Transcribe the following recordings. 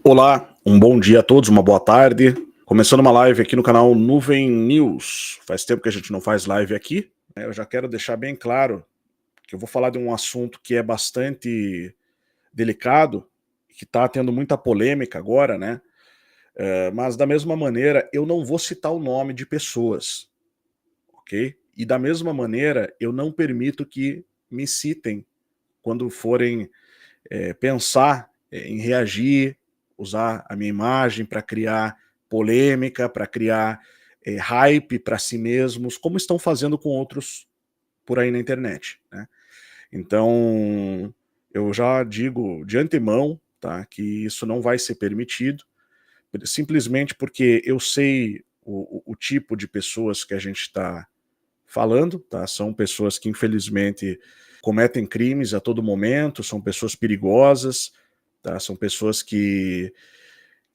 Olá, um bom dia a todos, uma boa tarde. Começando uma live aqui no canal Nuvem News. Faz tempo que a gente não faz live aqui, né? Eu já quero deixar bem claro que eu vou falar de um assunto que é bastante delicado, que está tendo muita polêmica agora, né? Mas da mesma maneira, eu não vou citar o nome de pessoas, ok? E da mesma maneira, eu não permito que me citem quando forem pensar em reagir, usar a minha imagem para criar polêmica, para criar hype para si mesmos, como estão fazendo com outros por aí na internet, né? Então, eu já digo de antemão, tá, que isso não vai ser permitido, simplesmente porque eu sei o tipo de pessoas que a gente está falando, tá? São pessoas que infelizmente cometem crimes a todo momento, são pessoas perigosas, tá? São pessoas que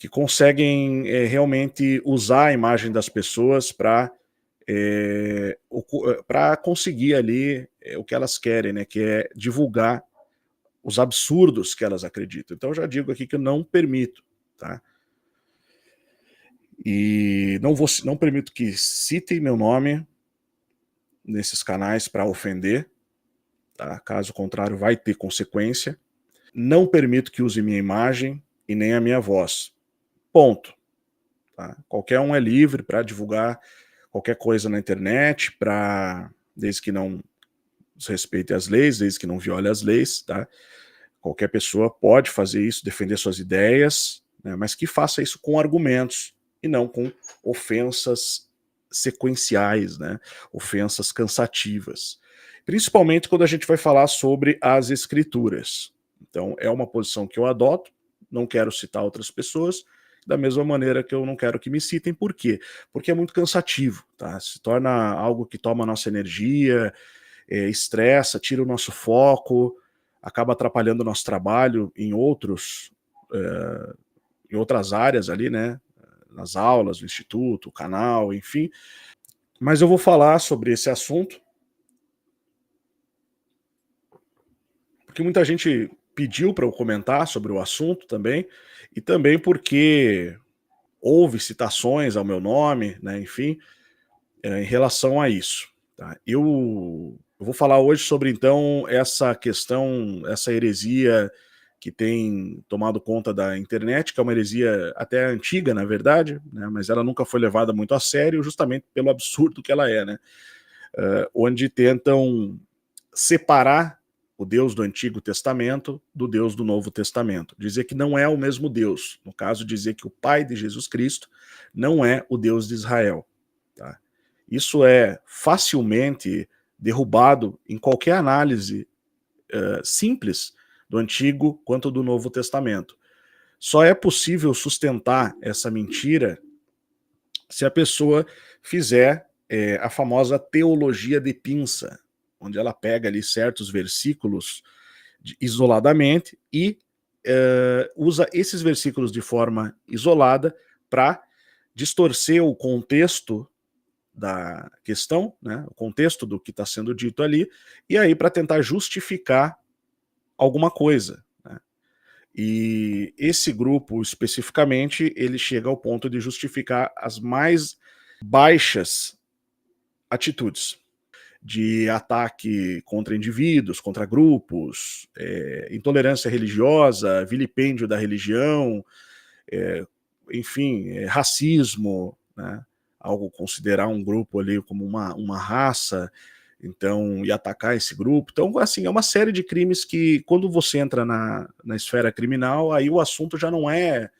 conseguem realmente usar a imagem das pessoas para para conseguir ali o que elas querem, né? Que é divulgar os absurdos que elas acreditam. Então eu já digo aqui que eu não permito, tá? E não permito que citem meu nome nesses canais para ofender, tá? Caso contrário, vai ter consequência. Não permito que use minha imagem e nem a minha voz. Ponto. Tá? Qualquer um é livre para divulgar qualquer coisa na internet, desde que não desrespeite as leis, desde que não viole as leis, tá? Qualquer pessoa pode fazer isso, defender suas ideias, né? Mas que faça isso com argumentos e não com ofensas sequenciais, né? Ofensas cansativas. Principalmente quando a gente vai falar sobre as escrituras. Então, é uma posição que eu adoto, não quero citar outras pessoas, da mesma maneira que eu não quero que me citem. Por quê? Porque é muito cansativo, tá? Se torna algo que toma a nossa energia, estressa, tira o nosso foco, acaba atrapalhando o nosso trabalho em outras áreas ali, né? Nas aulas, no instituto, o canal, enfim. Mas eu vou falar sobre esse assunto porque muita gente pediu para eu comentar sobre o assunto também, e também porque houve citações ao meu nome, né, enfim, em relação a isso, tá? Eu vou falar hoje sobre, então, essa questão, essa heresia que tem tomado conta da internet, que é uma heresia até antiga, na verdade, né, mas ela nunca foi levada muito a sério, justamente pelo absurdo que ela é, né? Onde tentam separar o Deus do Antigo Testamento do Deus do Novo Testamento. Dizer que não é o mesmo Deus. No caso, dizer que o Pai de Jesus Cristo não é o Deus de Israel. Tá? Isso é facilmente derrubado em qualquer análise simples do Antigo quanto do Novo Testamento. Só é possível sustentar essa mentira se a pessoa fizer a famosa teologia de pinça, onde ela pega ali certos versículos isoladamente e usa esses versículos de forma isolada para distorcer o contexto da questão, né, o contexto do que está sendo dito ali, e aí para tentar justificar alguma coisa, né? E esse grupo especificamente, ele chega ao ponto de justificar as mais baixas atitudes de ataque contra indivíduos, contra grupos, intolerância religiosa, vilipêndio da religião, é, enfim, racismo, né? Algo considerar um grupo ali como uma raça, então, e atacar esse grupo. Então, assim, é uma série de crimes que, quando você entra na esfera criminal, aí o assunto já não é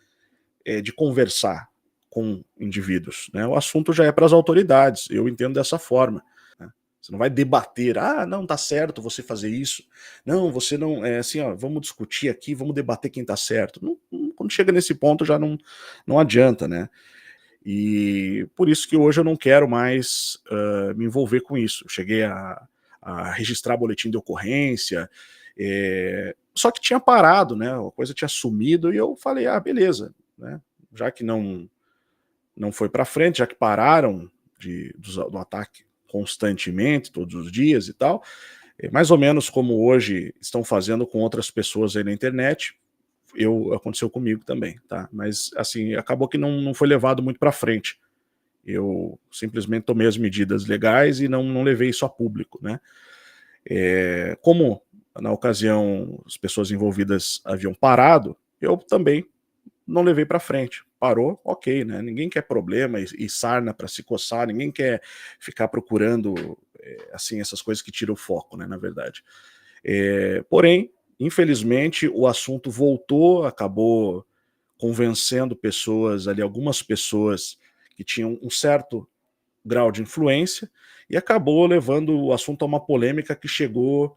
de conversar com indivíduos, né? O assunto já é para as autoridades, eu entendo dessa forma, né? Você não vai debater, não, tá certo você fazer isso, não, você não, assim, ó, vamos discutir aqui, vamos debater quem tá certo. Quando chega nesse ponto já não adianta, né? E por isso que hoje eu não quero mais me envolver com isso. Eu cheguei a registrar boletim de ocorrência, só que tinha parado, né? A coisa tinha sumido e eu falei, beleza, né? Já que não foi para frente, já que pararam do ataque constantemente, todos os dias e tal, mais ou menos como hoje estão fazendo com outras pessoas aí na internet, aconteceu comigo também, tá? Mas, assim, acabou que não foi levado muito para frente. Eu simplesmente tomei as medidas legais e não levei isso a público, né? Como na ocasião as pessoas envolvidas haviam parado, eu também não levei para frente. Parou, ok, né? Ninguém quer problema e sarna para se coçar, ninguém quer ficar procurando assim essas coisas que tiram o foco, né? Na verdade. Porém, infelizmente, o assunto voltou, acabou convencendo pessoas ali, algumas pessoas que tinham um certo grau de influência, e acabou levando o assunto a uma polêmica que chegou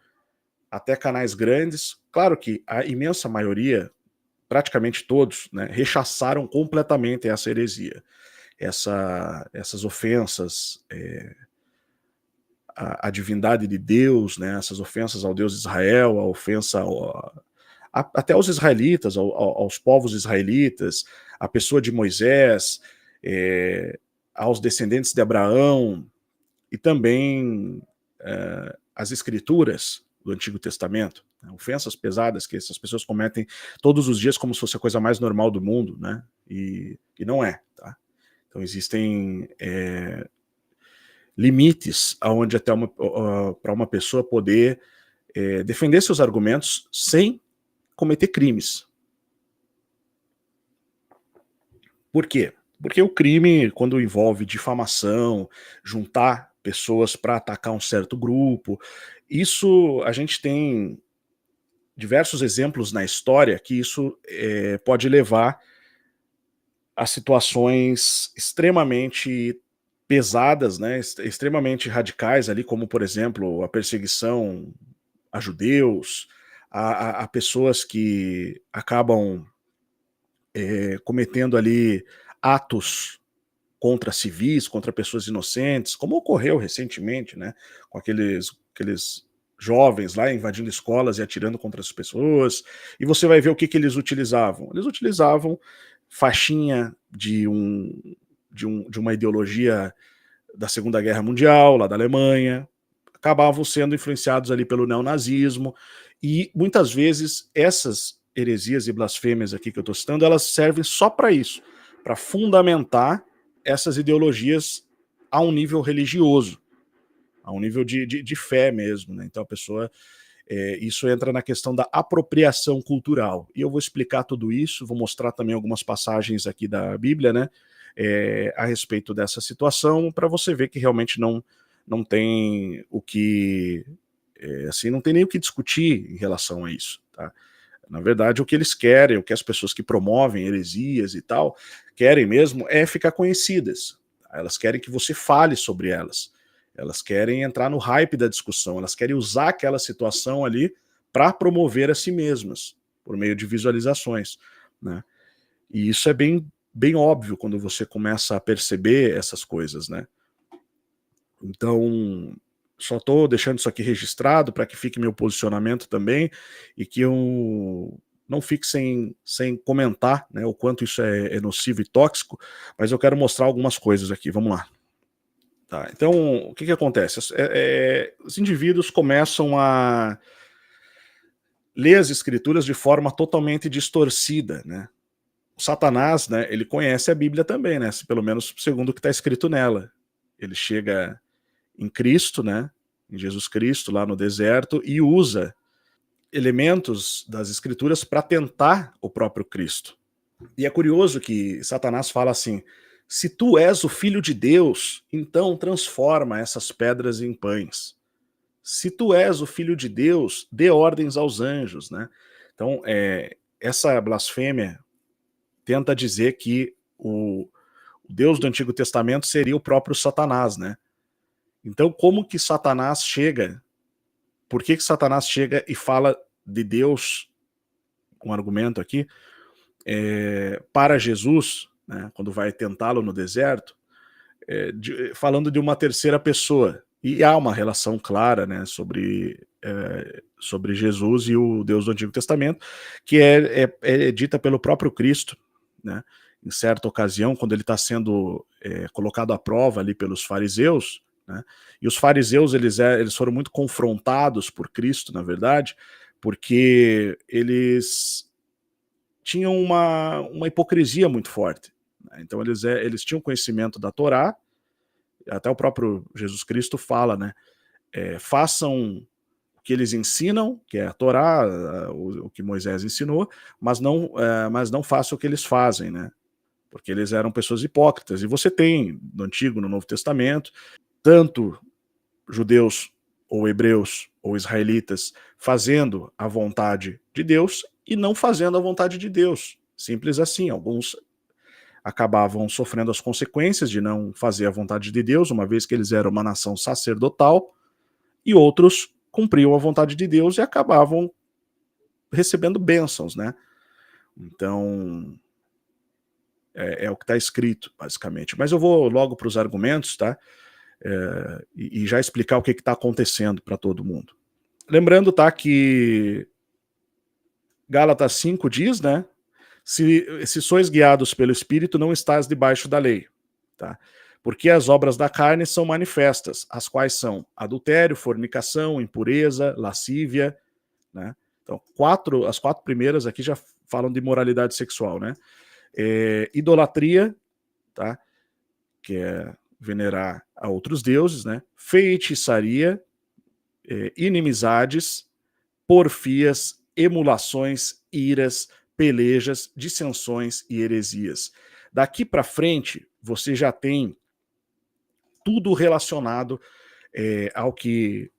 até canais grandes. Claro que a imensa maioria, praticamente todos, né, rechaçaram completamente essa heresia, essas ofensas à divindade de Deus, né, essas ofensas ao Deus de Israel, a ofensa até aos israelitas, aos povos israelitas, à pessoa de Moisés, aos descendentes de Abraão, e também as escrituras do Antigo Testamento, né, ofensas pesadas que essas pessoas cometem todos os dias como se fosse a coisa mais normal do mundo, né? E não é, tá? Então existem limites aonde até para uma pessoa poder defender seus argumentos sem cometer crimes. Por quê? Porque o crime, quando envolve difamação, juntar pessoas para atacar um certo grupo, isso a gente tem diversos exemplos na história que isso pode levar a situações extremamente pesadas, né, extremamente radicais ali, como por exemplo a perseguição a judeus, a pessoas que acabam cometendo ali atos contra civis, contra pessoas inocentes, como ocorreu recentemente, né, com aqueles jovens lá invadindo escolas e atirando contra as pessoas, e você vai ver o que eles utilizavam. Eles utilizavam faixinha de uma ideologia da Segunda Guerra Mundial, lá da Alemanha, acabavam sendo influenciados ali pelo neonazismo, e muitas vezes essas heresias e blasfêmias aqui que eu estou citando, elas servem só para isso, para fundamentar essas ideologias a um nível religioso, a um nível de fé mesmo, né? Então a pessoa, isso entra na questão da apropriação cultural, e eu vou explicar tudo isso, vou mostrar também algumas passagens aqui da Bíblia, né, a respeito dessa situação, para você ver que realmente não tem o que, assim, não tem nem o que discutir em relação a isso, tá? Na verdade, o que eles querem, o que as pessoas que promovem heresias e tal, querem mesmo é ficar conhecidas. Elas querem que você fale sobre elas. Elas querem entrar no hype da discussão, elas querem usar aquela situação ali para promover a si mesmas, por meio de visualizações, né? E isso é bem óbvio quando você começa a perceber essas coisas, né? Então, só estou deixando isso aqui registrado para que fique meu posicionamento também e que eu não fique sem comentar, né, o quanto isso é nocivo e tóxico, mas eu quero mostrar algumas coisas aqui. Vamos lá. Tá, então, o que acontece? Os indivíduos começam a ler as escrituras de forma totalmente distorcida, né? O Satanás, né, ele conhece a Bíblia também, né? Pelo menos segundo o que está escrito nela. Ele chega em Cristo, né, em Jesus Cristo, lá no deserto, e usa elementos das escrituras para tentar o próprio Cristo. E é curioso que Satanás fala assim: se tu és o filho de Deus, então transforma essas pedras em pães. Se tu és o filho de Deus, dê ordens aos anjos, né? Então, essa blasfêmia tenta dizer que o Deus do Antigo Testamento seria o próprio Satanás, né? Então, como que Satanás chega? Por que Satanás chega e fala de Deus, um argumento aqui, para Jesus, né, quando vai tentá-lo no deserto, falando de uma terceira pessoa? E há uma relação clara, né, sobre Jesus e o Deus do Antigo Testamento, que é dita pelo próprio Cristo, né, em certa ocasião, quando ele está sendo colocado à prova ali pelos fariseus, né, e os fariseus eles foram muito confrontados por Cristo, na verdade, porque eles tinham uma hipocrisia muito forte, né? Então eles tinham conhecimento da Torá, até o próprio Jesus Cristo fala, né? Façam o que eles ensinam, que é a Torá, o que Moisés ensinou, mas não façam o que eles fazem, né? Porque eles eram pessoas hipócritas. E você tem no Antigo, no Novo Testamento, tanto judeus ou hebreus ou israelitas fazendo a vontade de Deus e não fazendo a vontade de Deus. Simples assim. Alguns acabavam sofrendo as consequências de não fazer a vontade de Deus, uma vez que eles eram uma nação sacerdotal, e outros cumpriam a vontade de Deus e acabavam recebendo bênçãos, né? Então, é o que está escrito, basicamente. Mas eu vou logo para os argumentos, tá? E já explicar o que está acontecendo para todo mundo. Lembrando, tá, que Gálatas 5 diz, né? Se sois guiados pelo Espírito, não estás debaixo da lei, tá? Porque as obras da carne são manifestas, as quais são adultério, fornicação, impureza, lascívia, né? Então, as 4 primeiras aqui já falam de moralidade sexual, né? Idolatria, tá? Que é venerar a outros deuses, né? Feitiçaria, inimizades, porfias, emulações, iras, pelejas, dissensões e heresias. Daqui para frente, você já tem tudo relacionado ao que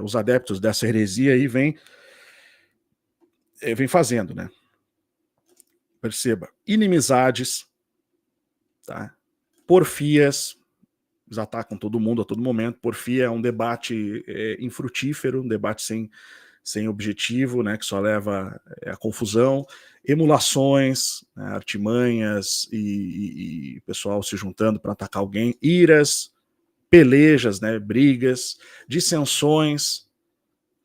os adeptos dessa heresia aí vem fazendo, né? Perceba, inimizades, tá? Porfias, eles atacam todo mundo a todo momento. Porfia é um debate infrutífero, um debate sem objetivo, né, que só leva a confusão. Emulações, né, artimanhas e pessoal se juntando para atacar alguém. Iras, pelejas, né, brigas, dissensões,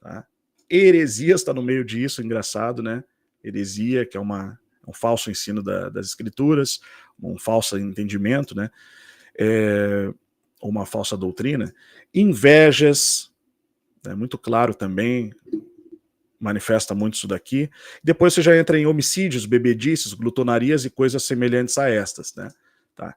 tá? Heresias está no meio disso, engraçado, né? Heresia, que é um falso ensino das escrituras, um falso entendimento, né? Uma falsa doutrina. Invejas, é muito claro também, manifesta muito isso daqui. Depois você já entra em homicídios, bebedices, glutonarias e coisas semelhantes a estas, né? Tá?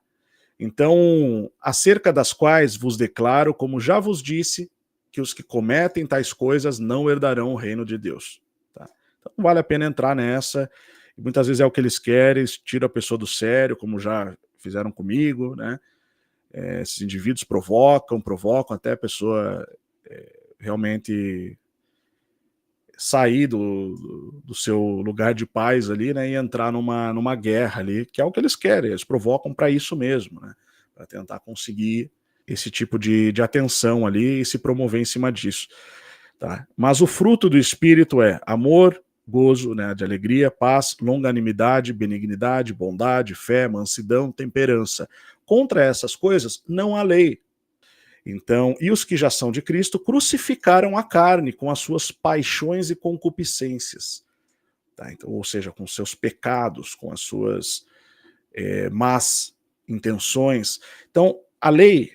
Então, acerca das quais vos declaro, como já vos disse, que os que cometem tais coisas não herdarão o reino de Deus. Tá? Então, não vale a pena entrar nessa. Muitas vezes é o que eles querem, tira a pessoa do sério, como já fizeram comigo, né? Esses indivíduos provocam até a pessoa realmente sair do seu lugar de paz ali, né, e entrar numa guerra ali, que é o que eles querem, eles provocam para isso mesmo, né, para tentar conseguir esse tipo de atenção ali e se promover em cima disso. Tá? Mas o fruto do Espírito é amor, gozo, né, de alegria, paz, longanimidade, benignidade, bondade, fé, mansidão, temperança. Contra essas coisas não há lei. Então, e os que já são de Cristo crucificaram a carne com as suas paixões e concupiscências. Tá? Então, ou seja, com seus pecados, com as suas más intenções. Então, a lei,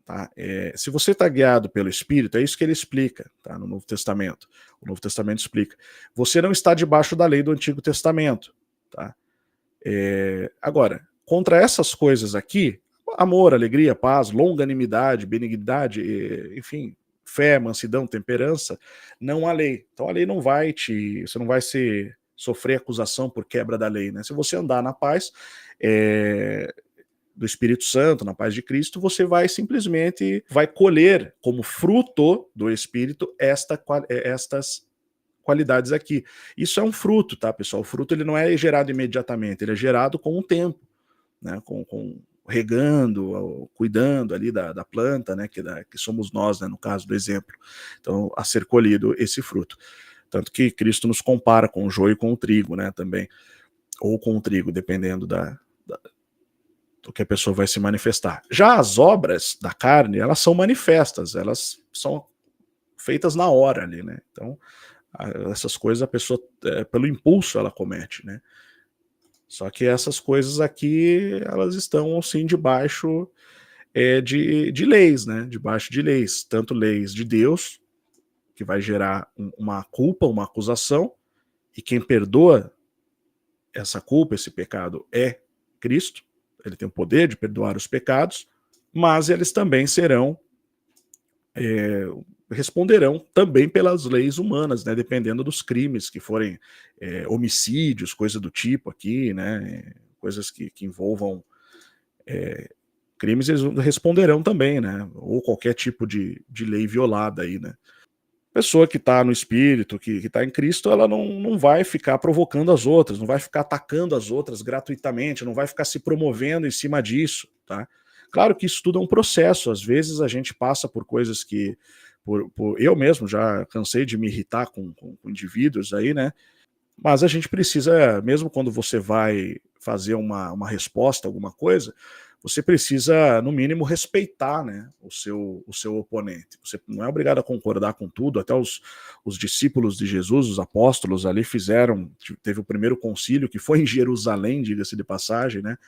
tá? Se você está guiado pelo Espírito, é isso que ele explica, tá? No Novo Testamento. O Novo Testamento explica. Você não está debaixo da lei do Antigo Testamento. Tá? Agora, contra essas coisas aqui, amor, alegria, paz, longanimidade, benignidade, enfim, fé, mansidão, temperança, não há lei. Então a lei não vai você não vai sofrer acusação por quebra da lei, né? Se você andar na paz do Espírito Santo, na paz de Cristo, você vai simplesmente colher como fruto do Espírito estas qualidades aqui. Isso é um fruto, tá, pessoal? O fruto ele não é gerado imediatamente, ele é gerado com o tempo, né? Com regando, cuidando ali da planta, né? Que somos nós, né? No caso do exemplo. Então, a ser colhido esse fruto. Tanto que Cristo nos compara com o joio e com o trigo, né? Também. Ou com o trigo, dependendo do que a pessoa vai se manifestar. Já as obras da carne, elas são manifestas, elas são feitas na hora ali, né? Então, essas coisas a pessoa, pelo impulso, ela comete, né? Só que essas coisas aqui, elas estão, assim, debaixo de leis, né? Debaixo de leis, tanto leis de Deus, que vai gerar uma culpa, uma acusação, e quem perdoa essa culpa, esse pecado, é Cristo. Ele tem o poder de perdoar os pecados, mas eles também responderão também pelas leis humanas, né, dependendo dos crimes que forem homicídios, coisa do tipo aqui, né, coisas que envolvam crimes, eles responderão também, né, ou qualquer tipo de lei violada aí, né. Pessoa que está no Espírito, que está em Cristo, ela não vai ficar provocando as outras, não vai ficar atacando as outras gratuitamente, não vai ficar se promovendo em cima disso, tá? Claro que isso tudo é um processo, às vezes a gente passa por coisas que, eu mesmo já cansei de me irritar com indivíduos aí, né? Mas a gente precisa, mesmo quando você vai fazer uma resposta, alguma coisa, você precisa, no mínimo, respeitar, né, o seu oponente. Você não é obrigado a concordar com tudo, até os discípulos de Jesus, os apóstolos ali fizeram, teve o primeiro concílio, que foi em Jerusalém, diga-se de passagem, né,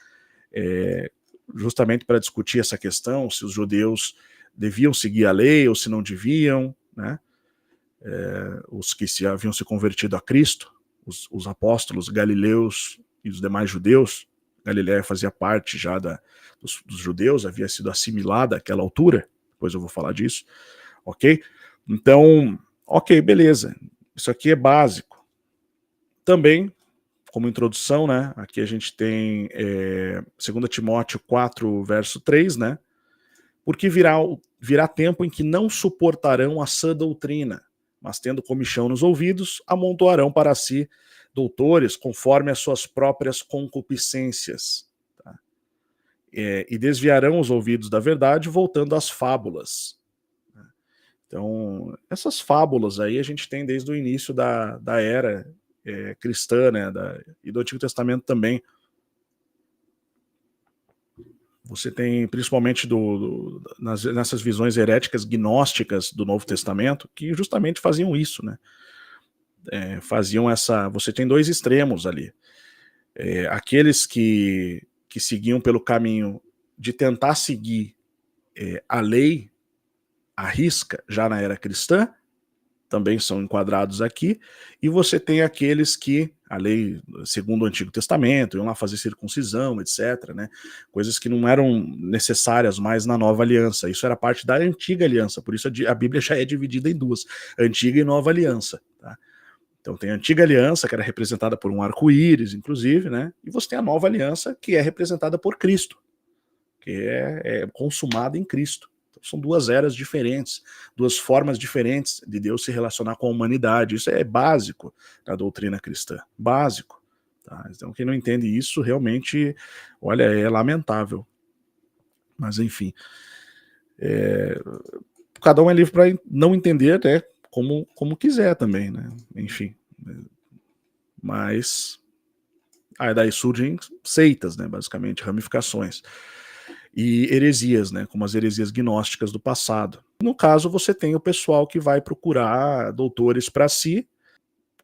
justamente para discutir essa questão, se os judeus deviam seguir a lei ou se não deviam, né, os que haviam se convertido a Cristo, os apóstolos galileus e os demais judeus. Galiléia fazia parte já dos judeus, havia sido assimilada àquela altura, depois eu vou falar disso, ok? Então, ok, beleza, isso aqui é básico. Também, como introdução, né, aqui a gente tem 2 Timóteo 4, verso 3, né, porque virá tempo em que não suportarão a sã doutrina, mas tendo comichão nos ouvidos, amontoarão para si doutores conforme as suas próprias concupiscências. Tá? E desviarão os ouvidos da verdade, voltando às fábulas. Então, essas fábulas aí a gente tem desde o início da era cristã, né, e do Antigo Testamento também. Você tem, principalmente nessas visões heréticas gnósticas do Novo Testamento, que justamente faziam isso, né? Faziam essa... Você tem dois extremos ali. Aqueles que seguiam pelo caminho de tentar seguir a lei à risca, já na era cristã, também são enquadrados aqui, e você tem aqueles que, a lei segundo o Antigo Testamento, iam lá fazer circuncisão, etc., né? Coisas que não eram necessárias mais na Nova Aliança. Isso era parte da Antiga Aliança, por isso a Bíblia já é dividida em duas, Antiga e Nova Aliança. Tá? Então tem a Antiga Aliança, que era representada por um arco-íris, inclusive, né? E você tem a Nova Aliança, que é representada por Cristo, que é consumada em Cristo. São duas eras diferentes, duas formas diferentes de Deus se relacionar com a humanidade. Isso é básico na doutrina cristã, básico. Tá? Então quem não entende isso realmente, olha, é lamentável. Mas enfim, cada um é livre para não entender, né, como quiser também, né? Enfim, mas aí daí surgem seitas, né, basicamente, ramificações. E heresias, né, como as heresias gnósticas do passado. No caso, você tem o pessoal que vai procurar doutores para si,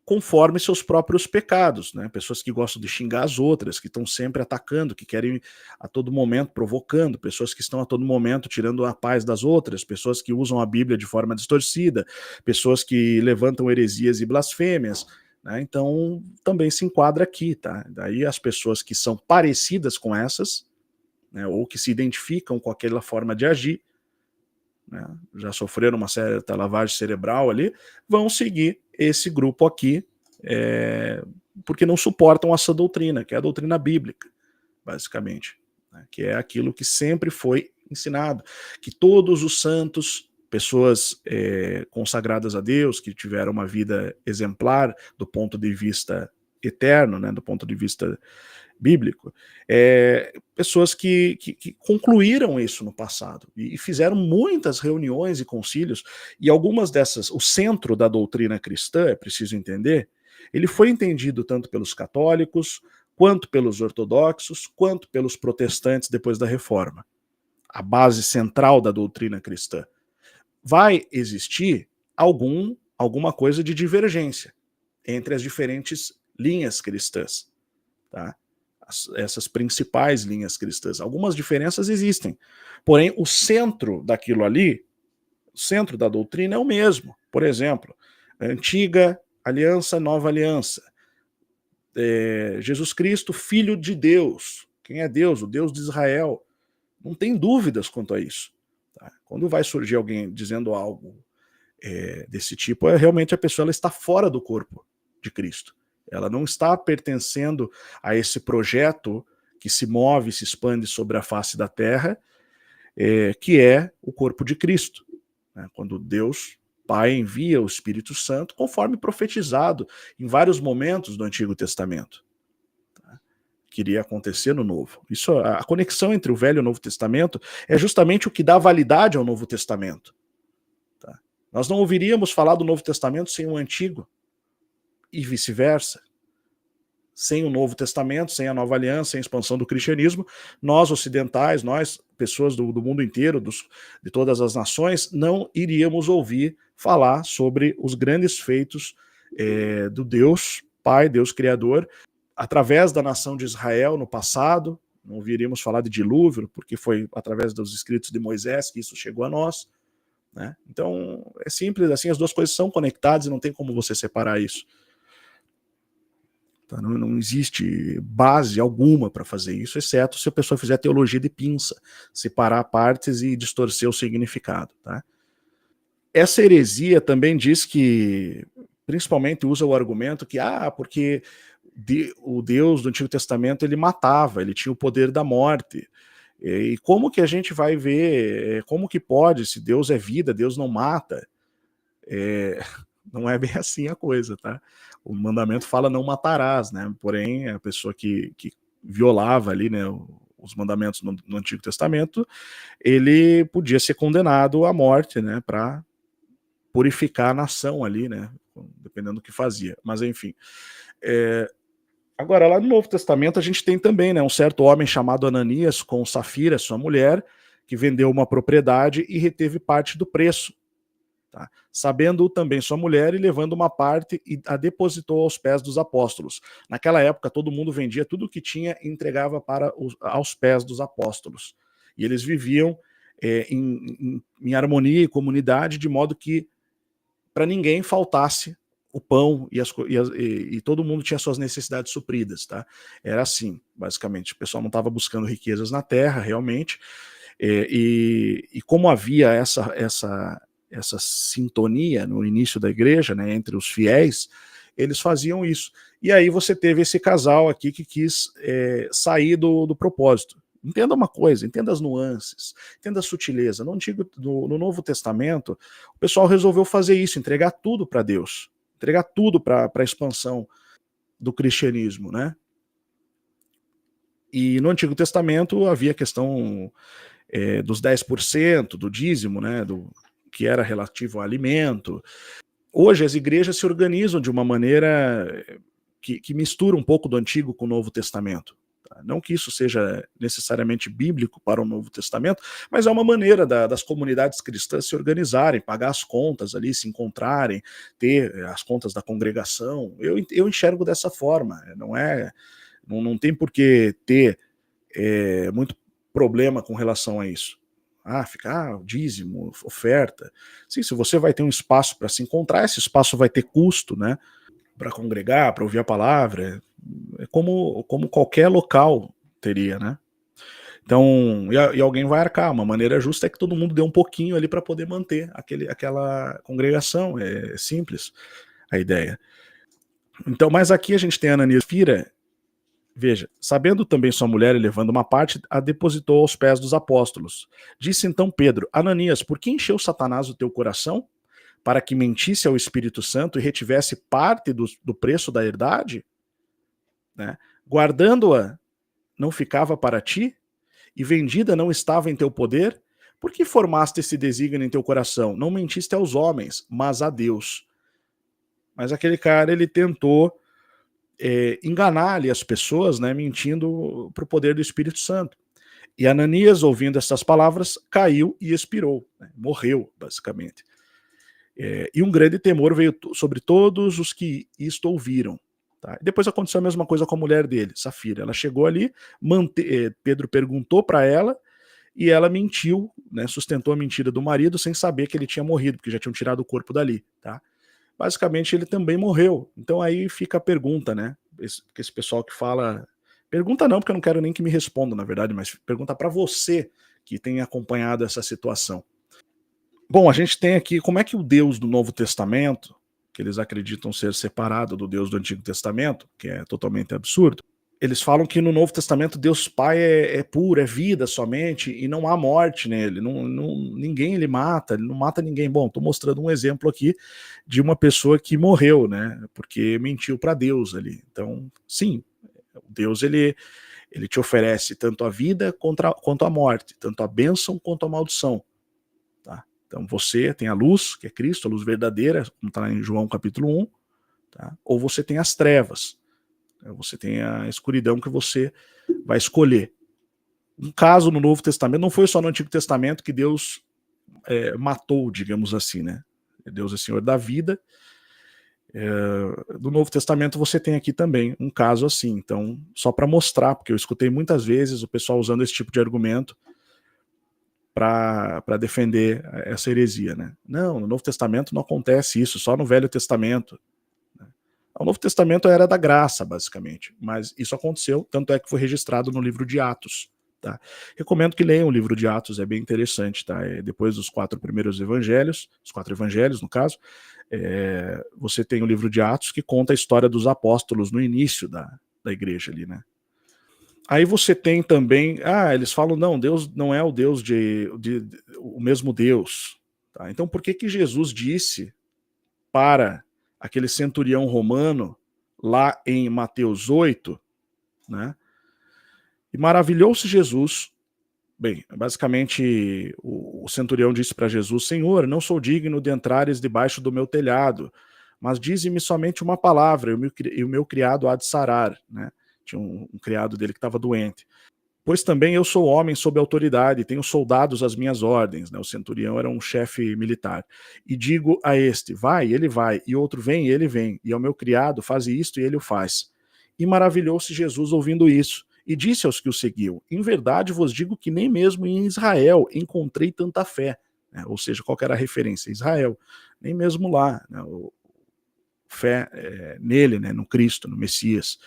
conforme seus próprios pecados, né? Pessoas que gostam de xingar as outras, que estão sempre atacando, que querem a todo momento provocando, pessoas que estão a todo momento tirando a paz das outras, pessoas que usam a Bíblia de forma distorcida, pessoas que levantam heresias e blasfêmias, né? Então também se enquadra aqui, tá? Daí as pessoas que são parecidas com essas, né, ou que se identificam com aquela forma de agir, né, já sofreram uma certa lavagem cerebral ali, vão seguir esse grupo aqui, porque não suportam essa doutrina, que é a doutrina bíblica, basicamente, né, que é aquilo que sempre foi ensinado, que todos os santos, pessoas consagradas a Deus, que tiveram uma vida exemplar do ponto de vista eterno, né, do ponto de vista bíblico, pessoas que concluíram isso no passado e fizeram muitas reuniões e concílios, e algumas dessas, o centro da doutrina cristã, é preciso entender, ele foi entendido tanto pelos católicos, quanto pelos ortodoxos, quanto pelos protestantes depois da Reforma. A base central da doutrina cristã. Vai existir alguma coisa de divergência entre as diferentes linhas cristãs, tá? Essas principais linhas cristãs. Algumas diferenças existem, porém o centro daquilo ali, o centro da doutrina é o mesmo. Por exemplo, Antiga Aliança, Nova Aliança, Jesus Cristo, Filho de Deus. Quem é Deus? O Deus de Israel. Não tem dúvidas quanto a isso. Tá? Quando vai surgir alguém dizendo algo desse tipo, realmente a pessoa ela está fora do corpo de Cristo. Ela não está pertencendo a esse projeto que se move, se expande sobre a face da terra, que é o corpo de Cristo. Né? Quando Deus Pai envia o Espírito Santo, conforme profetizado em vários momentos do Antigo Testamento. Tá? Que iria acontecer no Novo. Isso, a conexão entre o Velho e o Novo Testamento é justamente o que dá validade ao Novo Testamento. Tá? Nós não ouviríamos falar do Novo Testamento sem o Antigo, e vice-versa. Sem o Novo Testamento, sem a Nova Aliança, sem a expansão do cristianismo, nós ocidentais, nós, pessoas do mundo inteiro, de todas as nações, não iríamos ouvir falar sobre os grandes feitos do Deus Pai, Deus Criador, através da nação de Israel no passado. Não ouviríamos falar de dilúvio, porque foi através dos escritos de Moisés que isso chegou a nós. Né? Então, é simples assim, as duas coisas são conectadas e não tem como você separar isso. Não existe base alguma para fazer isso, exceto se a pessoa fizer teologia de pinça, separar partes e distorcer o significado. Tá? Essa heresia também diz que, principalmente usa o argumento que, porque o Deus do Antigo Testamento ele matava, ele tinha o poder da morte. E como que a gente vai ver, como que pode, se Deus é vida, Deus não mata? Não é bem assim a coisa, tá? O mandamento fala não matarás, né? Porém, a pessoa que violava ali, né, os mandamentos no Antigo Testamento, ele podia ser condenado à morte, né, para purificar a nação ali, né, dependendo do que fazia. Mas enfim. Agora, lá no Novo Testamento, a gente tem também, né, um certo homem chamado Ananias com Safira, sua mulher, que vendeu uma propriedade e reteve parte do preço. Tá? Sabendo também sua mulher e levando uma parte e a depositou aos pés dos apóstolos. Naquela época todo mundo vendia tudo o que tinha e entregava aos pés dos apóstolos. E eles viviam em harmonia e comunidade, de modo que para ninguém faltasse o pão e todo mundo tinha suas necessidades supridas. Tá? Era assim, basicamente. O pessoal não estava buscando riquezas na terra, realmente. E como havia essa sintonia no início da igreja, né, entre os fiéis, eles faziam isso. E aí você teve esse casal aqui que quis sair do propósito. Entenda uma coisa, entenda as nuances, entenda a sutileza. No Novo Testamento, o pessoal resolveu fazer isso, entregar tudo para Deus, entregar tudo para a expansão do cristianismo, né? E no Antigo Testamento havia a questão dos 10%, do dízimo, né, que era relativo ao alimento. Hoje as igrejas se organizam de uma maneira que mistura um pouco do Antigo com o Novo Testamento. Tá? Não que isso seja necessariamente bíblico para o Novo Testamento, mas é uma maneira das comunidades cristãs se organizarem, pagar as contas ali, se encontrarem, ter as contas da congregação. Eu enxergo dessa forma. Não tem por que ter muito problema com relação a isso. Dízimo, oferta. Sim, se você vai ter um espaço para se encontrar, esse espaço vai ter custo, né? Para congregar, para ouvir a palavra. É como qualquer local teria, né? Então, e alguém vai arcar. Uma maneira justa é que todo mundo dê um pouquinho ali para poder manter aquela congregação. É simples a ideia. Então, mas aqui a gente tem a Ananias e Safira. Veja, sabendo também sua mulher e levando uma parte, a depositou aos pés dos apóstolos. Disse então Pedro: Ananias, por que encheu Satanás o teu coração? Para que mentisse ao Espírito Santo e retivesse parte do preço da herdade? Né? Guardando-a, não ficava para ti? E vendida não estava em teu poder? Por que formaste esse desígnio em teu coração? Não mentiste aos homens, mas a Deus. Mas aquele cara, ele tentou enganar ali as pessoas, né, mentindo para o poder do Espírito Santo. E Ananias, ouvindo essas palavras, caiu e expirou, né, morreu, basicamente. E um grande temor veio sobre todos os que isto ouviram. Tá? Depois aconteceu a mesma coisa com a mulher dele, Safira. Ela chegou ali, Pedro perguntou para ela, e ela mentiu, né, sustentou a mentira do marido sem saber que ele tinha morrido, porque já tinham tirado o corpo dali. Tá? Basicamente ele também morreu. Então aí fica a pergunta, né? esse pessoal que fala... Pergunta não, porque eu não quero nem que me respondam, na verdade, mas pergunta para você que tem acompanhado essa situação. Bom, a gente tem aqui como é que o Deus do Novo Testamento, que eles acreditam ser separado do Deus do Antigo Testamento, que é totalmente absurdo, eles falam que no Novo Testamento Deus Pai é puro, é vida somente, e não há morte nele, ninguém ele não mata ninguém. Bom, estou mostrando um exemplo aqui de uma pessoa que morreu, né, porque mentiu para Deus ali. Então, sim, Deus ele te oferece tanto a vida quanto a morte, tanto a bênção quanto a maldição. Tá? Então você tem a luz, que é Cristo, a luz verdadeira, como está em João capítulo 1, tá? Ou você tem as trevas, você tem a escuridão que você vai escolher. Um caso no Novo Testamento, não foi só no Antigo Testamento que Deus matou, digamos assim, né? Deus é Senhor da vida. Do Novo Testamento você tem aqui também um caso assim. Então, só para mostrar, porque eu escutei muitas vezes o pessoal usando esse tipo de argumento para defender essa heresia, né? Não, no Novo Testamento não acontece isso, só no Velho Testamento. O Novo Testamento era da graça, basicamente, mas isso aconteceu, tanto é que foi registrado no livro de Atos. Tá? Recomendo que leiam o livro de Atos, é bem interessante. Tá? Depois dos 4 primeiros evangelhos, os 4 evangelhos, no caso, você tem o livro de Atos que conta a história dos apóstolos no início da igreja ali, né? Aí você tem também, eles falam, não, Deus não é o Deus o mesmo Deus. Tá? Então por que Jesus disse para aquele centurião romano, lá em Mateus 8, né? E maravilhou-se Jesus. Bem, basicamente, o centurião disse para Jesus, Senhor, não sou digno de entrares debaixo do meu telhado, mas dize-me somente uma palavra, e o meu criado há de sarar, né? Tinha um criado dele que estava doente. Pois também eu sou homem sob autoridade, tenho soldados às minhas ordens, né? O centurião era um chefe militar. E digo a este, vai, ele vai, e outro vem, e ele vem, e ao meu criado, faz isto, e ele o faz. E maravilhou-se Jesus ouvindo isso, e disse aos que o seguiam, em verdade vos digo que nem mesmo em Israel encontrei tanta fé. Né? Ou seja, qual que era a referência? Israel. Nem mesmo lá, né? Fé nele, né? No Cristo, no Messias.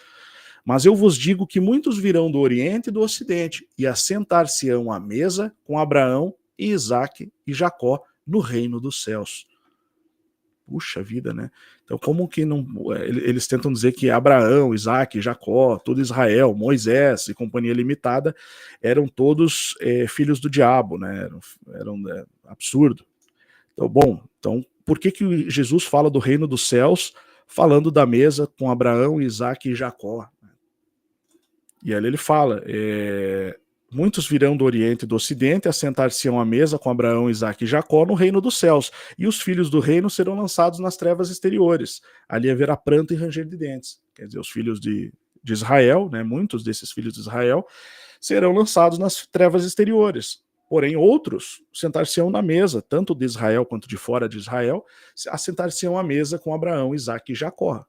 Mas eu vos digo que muitos virão do Oriente e do Ocidente, e assentar-se-ão à mesa com Abraão e Isaque e Jacó no reino dos céus. Puxa vida, né? Então como que não... Eles tentam dizer que Abraão, Isaque, Jacó, todo Israel, Moisés e companhia limitada eram todos filhos do diabo, né? Eram absurdo. Então, bom, então por que Jesus fala do reino dos céus falando da mesa com Abraão, Isaque e Jacó? E ali ele fala, muitos virão do Oriente e do Ocidente, assentar-se-ão à mesa com Abraão, Isaque e Jacó no reino dos céus, e os filhos do reino serão lançados nas trevas exteriores. Ali haverá pranto e ranger de dentes. Quer dizer, os filhos de Israel, né, muitos desses filhos de Israel, serão lançados nas trevas exteriores. Porém, outros sentar-se-ão na mesa, tanto de Israel quanto de fora de Israel, assentar-se-ão à mesa com Abraão, Isaque e Jacó.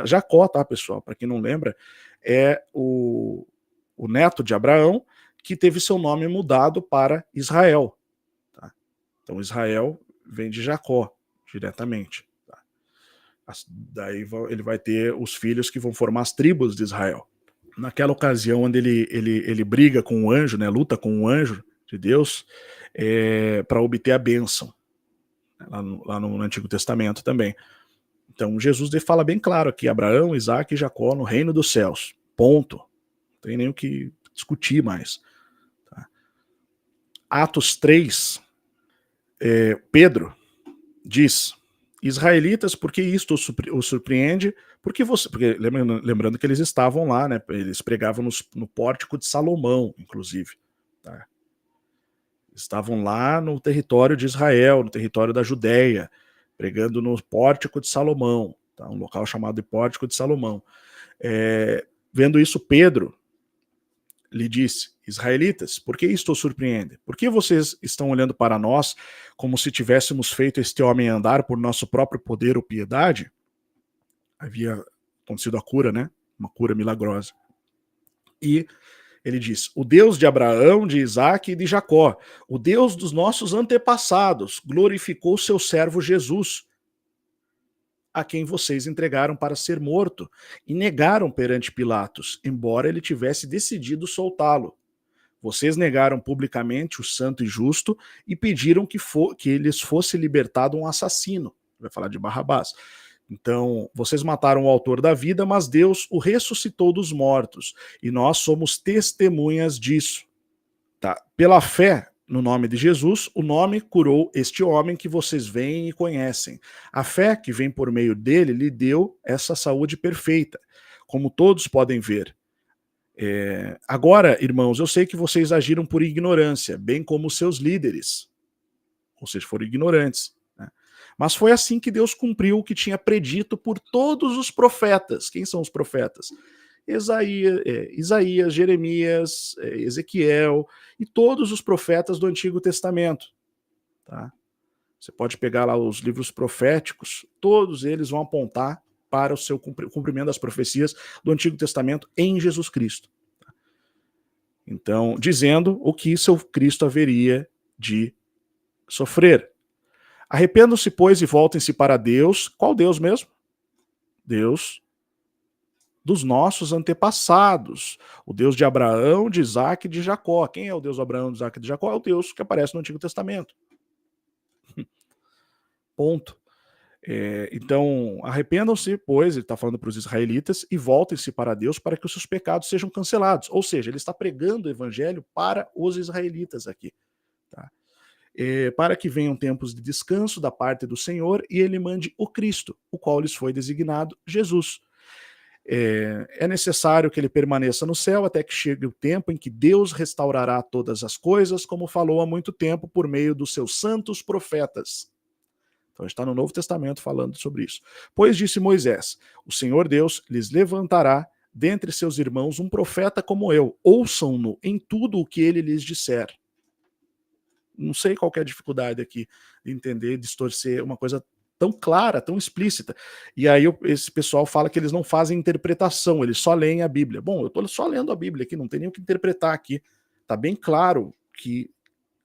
Jacó, tá, pessoal? Para quem não lembra, é o neto de Abraão que teve seu nome mudado para Israel. Tá? Então Israel vem de Jacó, diretamente. Tá? Daí ele vai ter os filhos que vão formar as tribos de Israel. Naquela ocasião onde ele briga com o anjo, né, luta com o anjo de Deus, para obter a bênção. Lá no Antigo Testamento também. Então Jesus fala bem claro aqui, Abraão, Isaque e Jacó no reino dos céus. Ponto. Não tem nem o que discutir mais. Tá? Atos 3, Pedro diz, israelitas, por que isto os surpreende? Porque lembrando que eles estavam lá, né? Eles pregavam no pórtico de Salomão, inclusive. Tá? Estavam lá no território de Israel, no território da Judéia, pregando no pórtico de Salomão, tá? Um local chamado de pórtico de Salomão. Vendo isso, Pedro lhe disse, israelitas, por que isto os surpreende? Por que vocês estão olhando para nós como se tivéssemos feito este homem andar por nosso próprio poder ou piedade? Havia acontecido a cura, né? Uma cura milagrosa. E ele diz, o Deus de Abraão, de Isaque e de Jacó, o Deus dos nossos antepassados, glorificou seu servo Jesus, a quem vocês entregaram para ser morto e negaram perante Pilatos, embora ele tivesse decidido soltá-lo. Vocês negaram publicamente o santo e justo e pediram que lhes fosse libertado um assassino. Vai falar de Barrabás. Então, vocês mataram o autor da vida, mas Deus o ressuscitou dos mortos, e nós somos testemunhas disso. Tá? Pela fé no nome de Jesus, o nome curou este homem que vocês veem e conhecem. A fé que vem por meio dele lhe deu essa saúde perfeita, como todos podem ver. Agora, irmãos, eu sei que vocês agiram por ignorância, bem como seus líderes, ou seja, foram ignorantes. Né? Mas foi assim que Deus cumpriu o que tinha predito por todos os profetas. Quem são os profetas? Isaías, Jeremias, Ezequiel e todos os profetas do Antigo Testamento. Tá? Você pode pegar lá os livros proféticos, todos eles vão apontar para o seu cumprimento das profecias do Antigo Testamento em Jesus Cristo. Então, dizendo o que seu Cristo haveria de sofrer. Arrependam-se, pois, e voltem-se para Deus. Qual Deus mesmo? Deus dos nossos antepassados. O Deus de Abraão, de Isaac e de Jacó. Quem é o Deus de Abraão, de Isaac e de Jacó? É o Deus que aparece no Antigo Testamento. Ponto. Então, arrependam-se, pois, ele está falando para os israelitas, e voltem-se para Deus para que os seus pecados sejam cancelados. Ou seja, ele está pregando o evangelho para os israelitas aqui. Tá? Para que venham tempos de descanso da parte do Senhor e ele mande o Cristo, o qual lhes foi designado, Jesus. É necessário que ele permaneça no céu até que chegue o tempo em que Deus restaurará todas as coisas, como falou há muito tempo por meio dos seus santos profetas. Então está no Novo Testamento falando sobre isso. Pois disse Moisés, o Senhor Deus lhes levantará dentre seus irmãos um profeta como eu, ouçam-no em tudo o que ele lhes disser. Não sei qual que é a dificuldade aqui de entender, distorcer uma coisa tão clara, tão explícita. E aí esse pessoal fala que eles não fazem interpretação, eles só leem a Bíblia. Bom, eu estou só lendo a Bíblia aqui, não tem nem o que interpretar aqui. Está bem claro que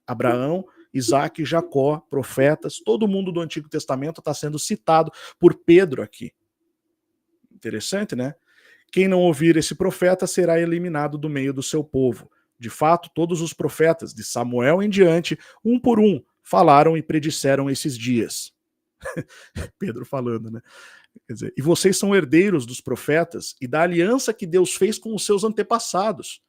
Abraão, Isaac, Jacó, profetas, todo mundo do Antigo Testamento está sendo citado por Pedro aqui. Interessante, né? Quem não ouvir esse profeta será eliminado do meio do seu povo. De fato, todos os profetas, de Samuel em diante, um por um, falaram e predisseram esses dias. Pedro falando, né? Quer dizer, e vocês são herdeiros dos profetas e da aliança que Deus fez com os seus antepassados.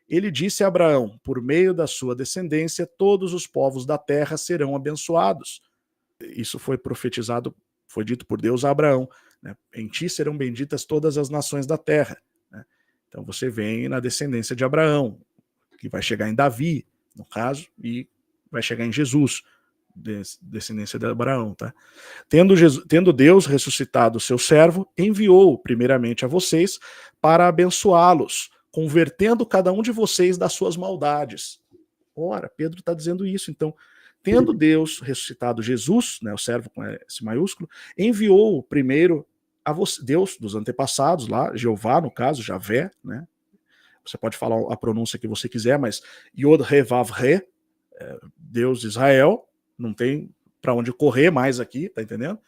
Ele disse a Abraão, por meio da sua descendência, todos os povos da terra serão abençoados. Isso foi profetizado, foi dito por Deus a Abraão. Né? Em ti serão benditas todas as nações da terra. Né? Então você vem na descendência de Abraão, que vai chegar em Davi, no caso, e vai chegar em Jesus, descendência de Abraão. Tá? Tendo Deus ressuscitado o seu servo, enviou primeiramente a vocês para abençoá-los, convertendo cada um de vocês das suas maldades. Ora, Pedro está dizendo isso. Então, tendo Deus ressuscitado Jesus, né, o servo com esse maiúsculo, enviou primeiro a Deus dos antepassados, lá, Jeová, no caso, Javé, né? Você pode falar a pronúncia que você quiser, mas Yod He Vav He, Deus de Israel, não tem para onde correr mais aqui, tá entendendo?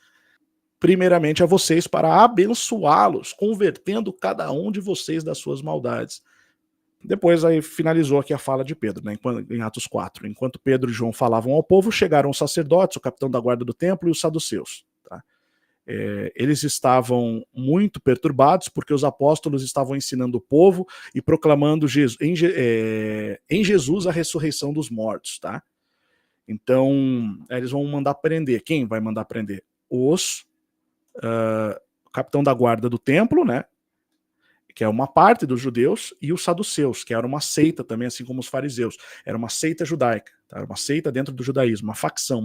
Primeiramente a vocês para abençoá-los, convertendo cada um de vocês das suas maldades. Depois aí finalizou aqui a fala de Pedro, né, em Atos 4. Enquanto Pedro e João falavam ao povo, chegaram os sacerdotes, o capitão da guarda do templo e os saduceus. Tá? Eles estavam muito perturbados porque os apóstolos estavam ensinando o povo e proclamando em Jesus a ressurreição dos mortos. Tá? Então, eles vão mandar prender. Quem vai mandar prender? O capitão da guarda do templo, né? Que é uma parte dos judeus, e os saduceus, que era uma seita também, assim como os fariseus. Era uma seita judaica, tá? Era uma seita dentro do judaísmo, uma facção,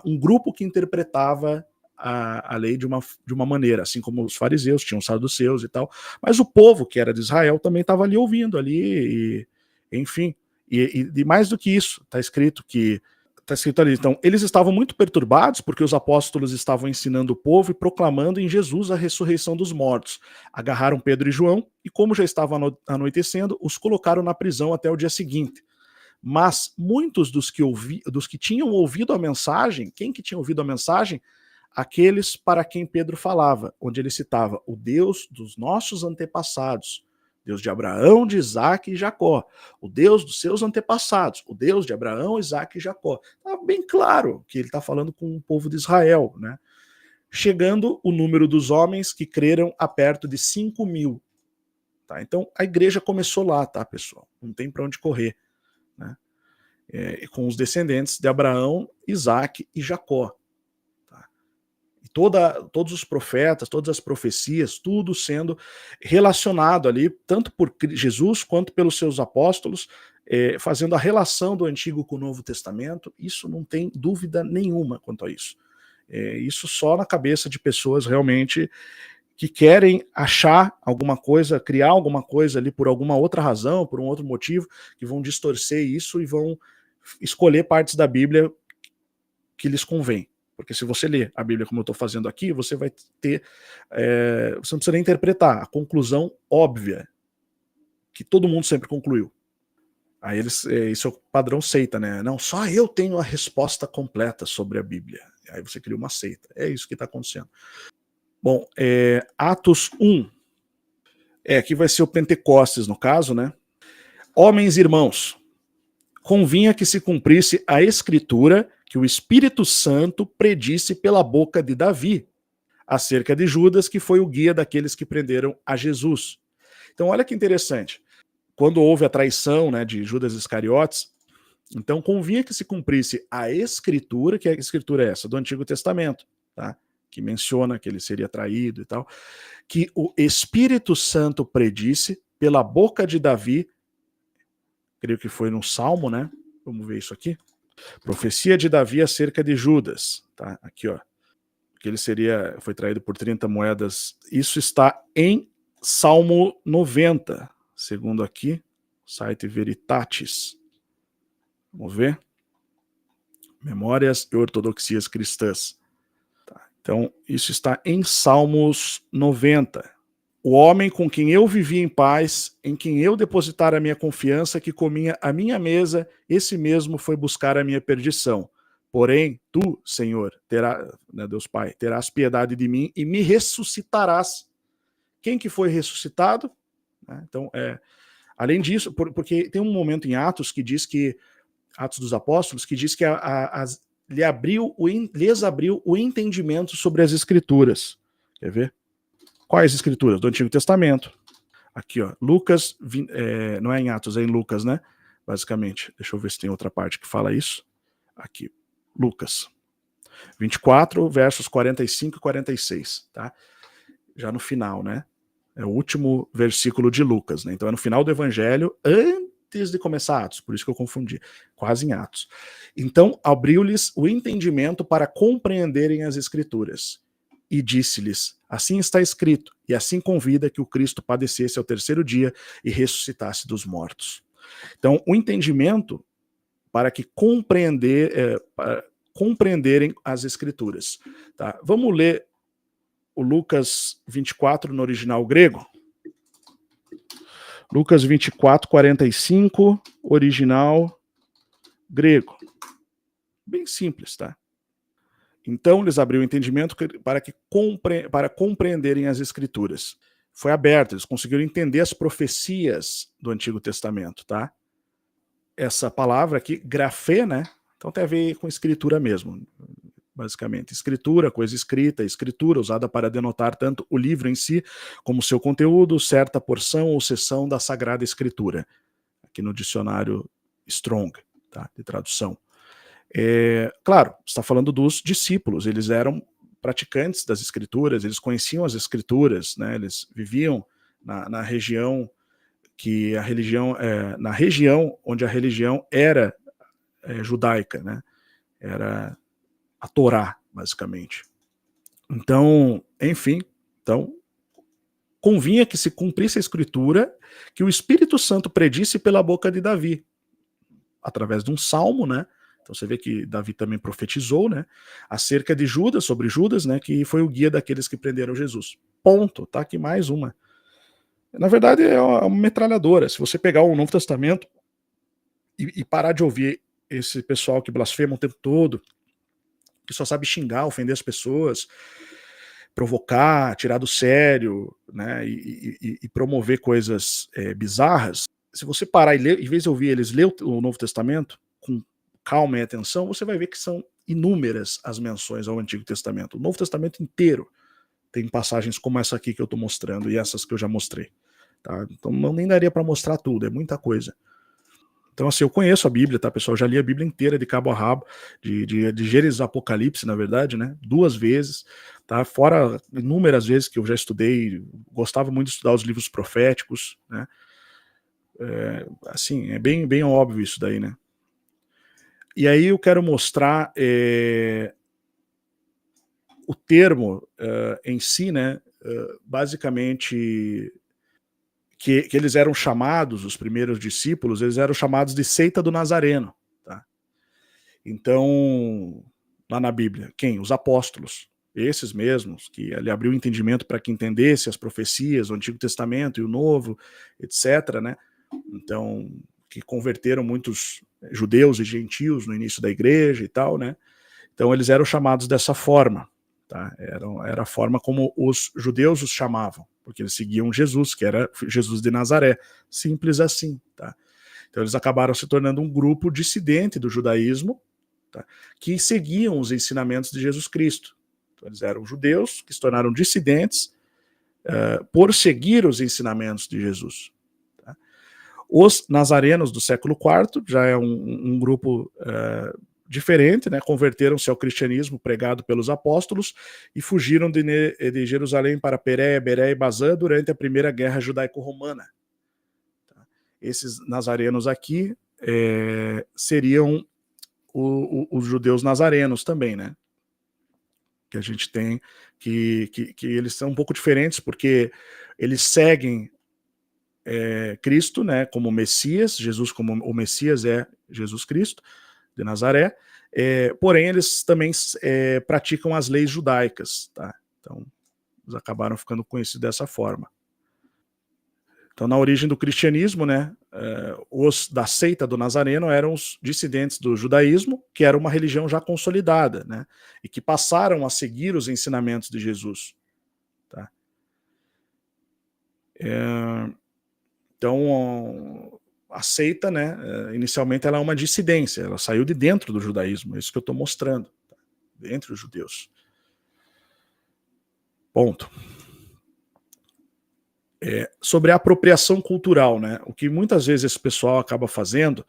um grupo que interpretava a lei de uma maneira, assim como os fariseus tinham os saduceus e tal. Mas o povo que era de Israel também estava ali ouvindo ali, enfim. E mais do que isso, está escrito ali, então, eles estavam muito perturbados porque os apóstolos estavam ensinando o povo e proclamando em Jesus a ressurreição dos mortos. Agarraram Pedro e João e, como já estava anoitecendo, os colocaram na prisão até o dia seguinte. Mas muitos dos que tinham ouvido a mensagem, quem que tinha ouvido a mensagem? aqueles para quem Pedro falava, onde ele citava o Deus dos nossos antepassados, Deus de Abraão, de Isaac e Jacó, o Deus dos seus antepassados, o Deus de Abraão, Isaac e Jacó. Está bem claro que ele está falando com o povo de Israel, né? Chegando o número dos homens que creram a perto de 5.000. Tá? Então a igreja começou lá, tá, pessoal? Não tem para onde correr, né? Com os descendentes de Abraão, Isaac e Jacó. Tá? E todos os profetas, todas as profecias, tudo sendo relacionado ali, tanto por Jesus quanto pelos seus apóstolos, fazendo a relação do Antigo com o Novo Testamento. Isso não tem dúvida nenhuma quanto a isso. Isso só na cabeça de pessoas realmente que querem achar alguma coisa, criar alguma coisa ali por alguma outra razão, por um outro motivo, que vão distorcer isso e vão escolher partes da Bíblia que lhes convém. Porque se você ler a Bíblia como eu estou fazendo aqui, você vai ter... você não precisa nem interpretar. A conclusão óbvia, que todo mundo sempre concluiu. Aí isso é o padrão seita, né? Não, só eu tenho a resposta completa sobre a Bíblia. Aí você cria uma seita. É isso que está acontecendo. Bom, Atos 1. Aqui vai ser o Pentecostes, no caso, né? Homens e irmãos, convinha que se cumprisse a escritura que o Espírito Santo predisse pela boca de Davi, acerca de Judas, que foi o guia daqueles que prenderam a Jesus. Então, olha que interessante. Quando houve a traição, né, de Judas Iscariotes, então convinha que se cumprisse a escritura, que a escritura é essa, do Antigo Testamento, tá? Que menciona que ele seria traído e tal, que o Espírito Santo predisse pela boca de Davi, creio que foi no Salmo, né? Vamos ver isso aqui. Profecia de Davi acerca de Judas, tá? Aqui, ó. Que ele foi traído por 30 moedas. Isso está em Salmo 90, segundo aqui, site Veritatis. Vamos ver. Memórias e ortodoxias cristãs. Tá. Então, isso está em Salmos 90. O homem com quem eu vivi em paz, em quem eu depositar a minha confiança, que comia a minha mesa, esse mesmo foi buscar a minha perdição. Porém, tu, Senhor, né, Deus Pai, terás piedade de mim e me ressuscitarás. Quem que foi ressuscitado? Então, além disso, porque tem um momento em Atos que diz que, Atos dos Apóstolos, que diz que lhes abriu o entendimento sobre as Escrituras. Quer ver? Quais escrituras? Do Antigo Testamento. Aqui, ó, Lucas, não é em Atos, é em Lucas, né? Basicamente. Deixa eu ver se tem outra parte que fala isso. Aqui, Lucas 24, versos 45 e 46, tá? Já no final, né? É o último versículo de Lucas, né? Então é no final do Evangelho, antes de começar Atos, por isso que eu confundi, quase em Atos. Então abriu-lhes o entendimento para compreenderem as Escrituras. E disse-lhes, assim está escrito, e assim convida que o Cristo padecesse ao terceiro dia e ressuscitasse dos mortos. Então, o entendimento para que compreenderem as Escrituras. Tá? Vamos ler o Lucas 24 no original grego? Lucas 24, 45, original grego. Bem simples, tá? Então, lhes abriu o entendimento para compreenderem as Escrituras. Foi aberto, eles conseguiram entender as profecias do Antigo Testamento, tá? Essa palavra aqui, grafê, né? Então tem a ver com escritura mesmo, basicamente. Escritura, coisa escrita, escritura usada para denotar tanto o livro em si, como seu conteúdo, certa porção ou seção da Sagrada Escritura. Aqui no dicionário Strong, tá? De tradução. Claro, está falando dos discípulos, eles eram praticantes das Escrituras, eles conheciam as Escrituras, né, eles viviam na região na região onde a religião era judaica, né, era a Torá, basicamente. Então, enfim, convinha que se cumprisse a Escritura que o Espírito Santo predisse pela boca de Davi, através de um salmo, né? Então você vê que Davi também profetizou, né, acerca de Judas, sobre Judas, né, que foi o guia daqueles que prenderam Jesus. Ponto, tá aqui mais uma. Na verdade é uma metralhadora. Se você pegar o Novo Testamento e parar de ouvir esse pessoal que blasfema o tempo todo, que só sabe xingar, ofender as pessoas, provocar, tirar do sério, né, e promover coisas bizarras. Se você parar e ler, em vez de ouvir eles ler o Novo Testamento com calma e atenção, você vai ver que são inúmeras as menções ao Antigo Testamento. O Novo Testamento inteiro tem passagens como essa aqui que eu estou mostrando e essas que eu já mostrei. Tá? Então não nem daria para mostrar tudo, é muita coisa. Então, assim, eu conheço a Bíblia, tá, pessoal? Eu já li a Bíblia inteira de cabo a rabo, de Gênesis a Apocalipse, na verdade, né? 2 vezes, tá? Fora inúmeras vezes que eu já estudei, gostava muito de estudar os livros proféticos, né? Assim, é bem, bem óbvio isso daí, né? E aí eu quero mostrar o termo em si, né? Basicamente que eles eram chamados, os primeiros discípulos, eles eram chamados de seita do Nazareno. Tá? Então, lá na Bíblia, quem? Os apóstolos. Esses mesmos, que ele abriu o entendimento para que entendesse as profecias, o Antigo Testamento e o Novo, etc. Né? Então, que converteram muitos judeus e gentios no início da igreja e tal, né? Então, eles eram chamados dessa forma. Tá? Era a forma como os judeus os chamavam, porque eles seguiam Jesus, que era Jesus de Nazaré. Simples assim. Tá? Então eles acabaram se tornando um grupo dissidente do judaísmo, tá? Que seguiam os ensinamentos de Jesus Cristo. Então, eles eram judeus que se tornaram dissidentes por seguir os ensinamentos de Jesus. Tá? Os nazarenos do século IV já é um grupo diferente, né? Converteram-se ao cristianismo pregado pelos apóstolos e fugiram de Jerusalém para Pérea, Beré e Bazã durante a Primeira Guerra Judaico-Romana. Tá? Esses nazarenos aqui seriam os judeus nazarenos também, né? Que a gente tem, que eles são um pouco diferentes, porque eles seguem Cristo, né, como Messias, Jesus como o Messias é Jesus Cristo, de Nazaré, porém eles também praticam as leis judaicas, tá? Então eles acabaram ficando conhecidos dessa forma. Então, na origem do cristianismo, né, os da seita do Nazareno eram os dissidentes do judaísmo, que era uma religião já consolidada, né, e que passaram a seguir os ensinamentos de Jesus. Tá? Então, a seita, né, inicialmente ela é uma dissidência, ela saiu de dentro do judaísmo, é isso que eu estou mostrando, tá? Entre os judeus. Ponto. Sobre a apropriação cultural, né, o que muitas vezes esse pessoal acaba fazendo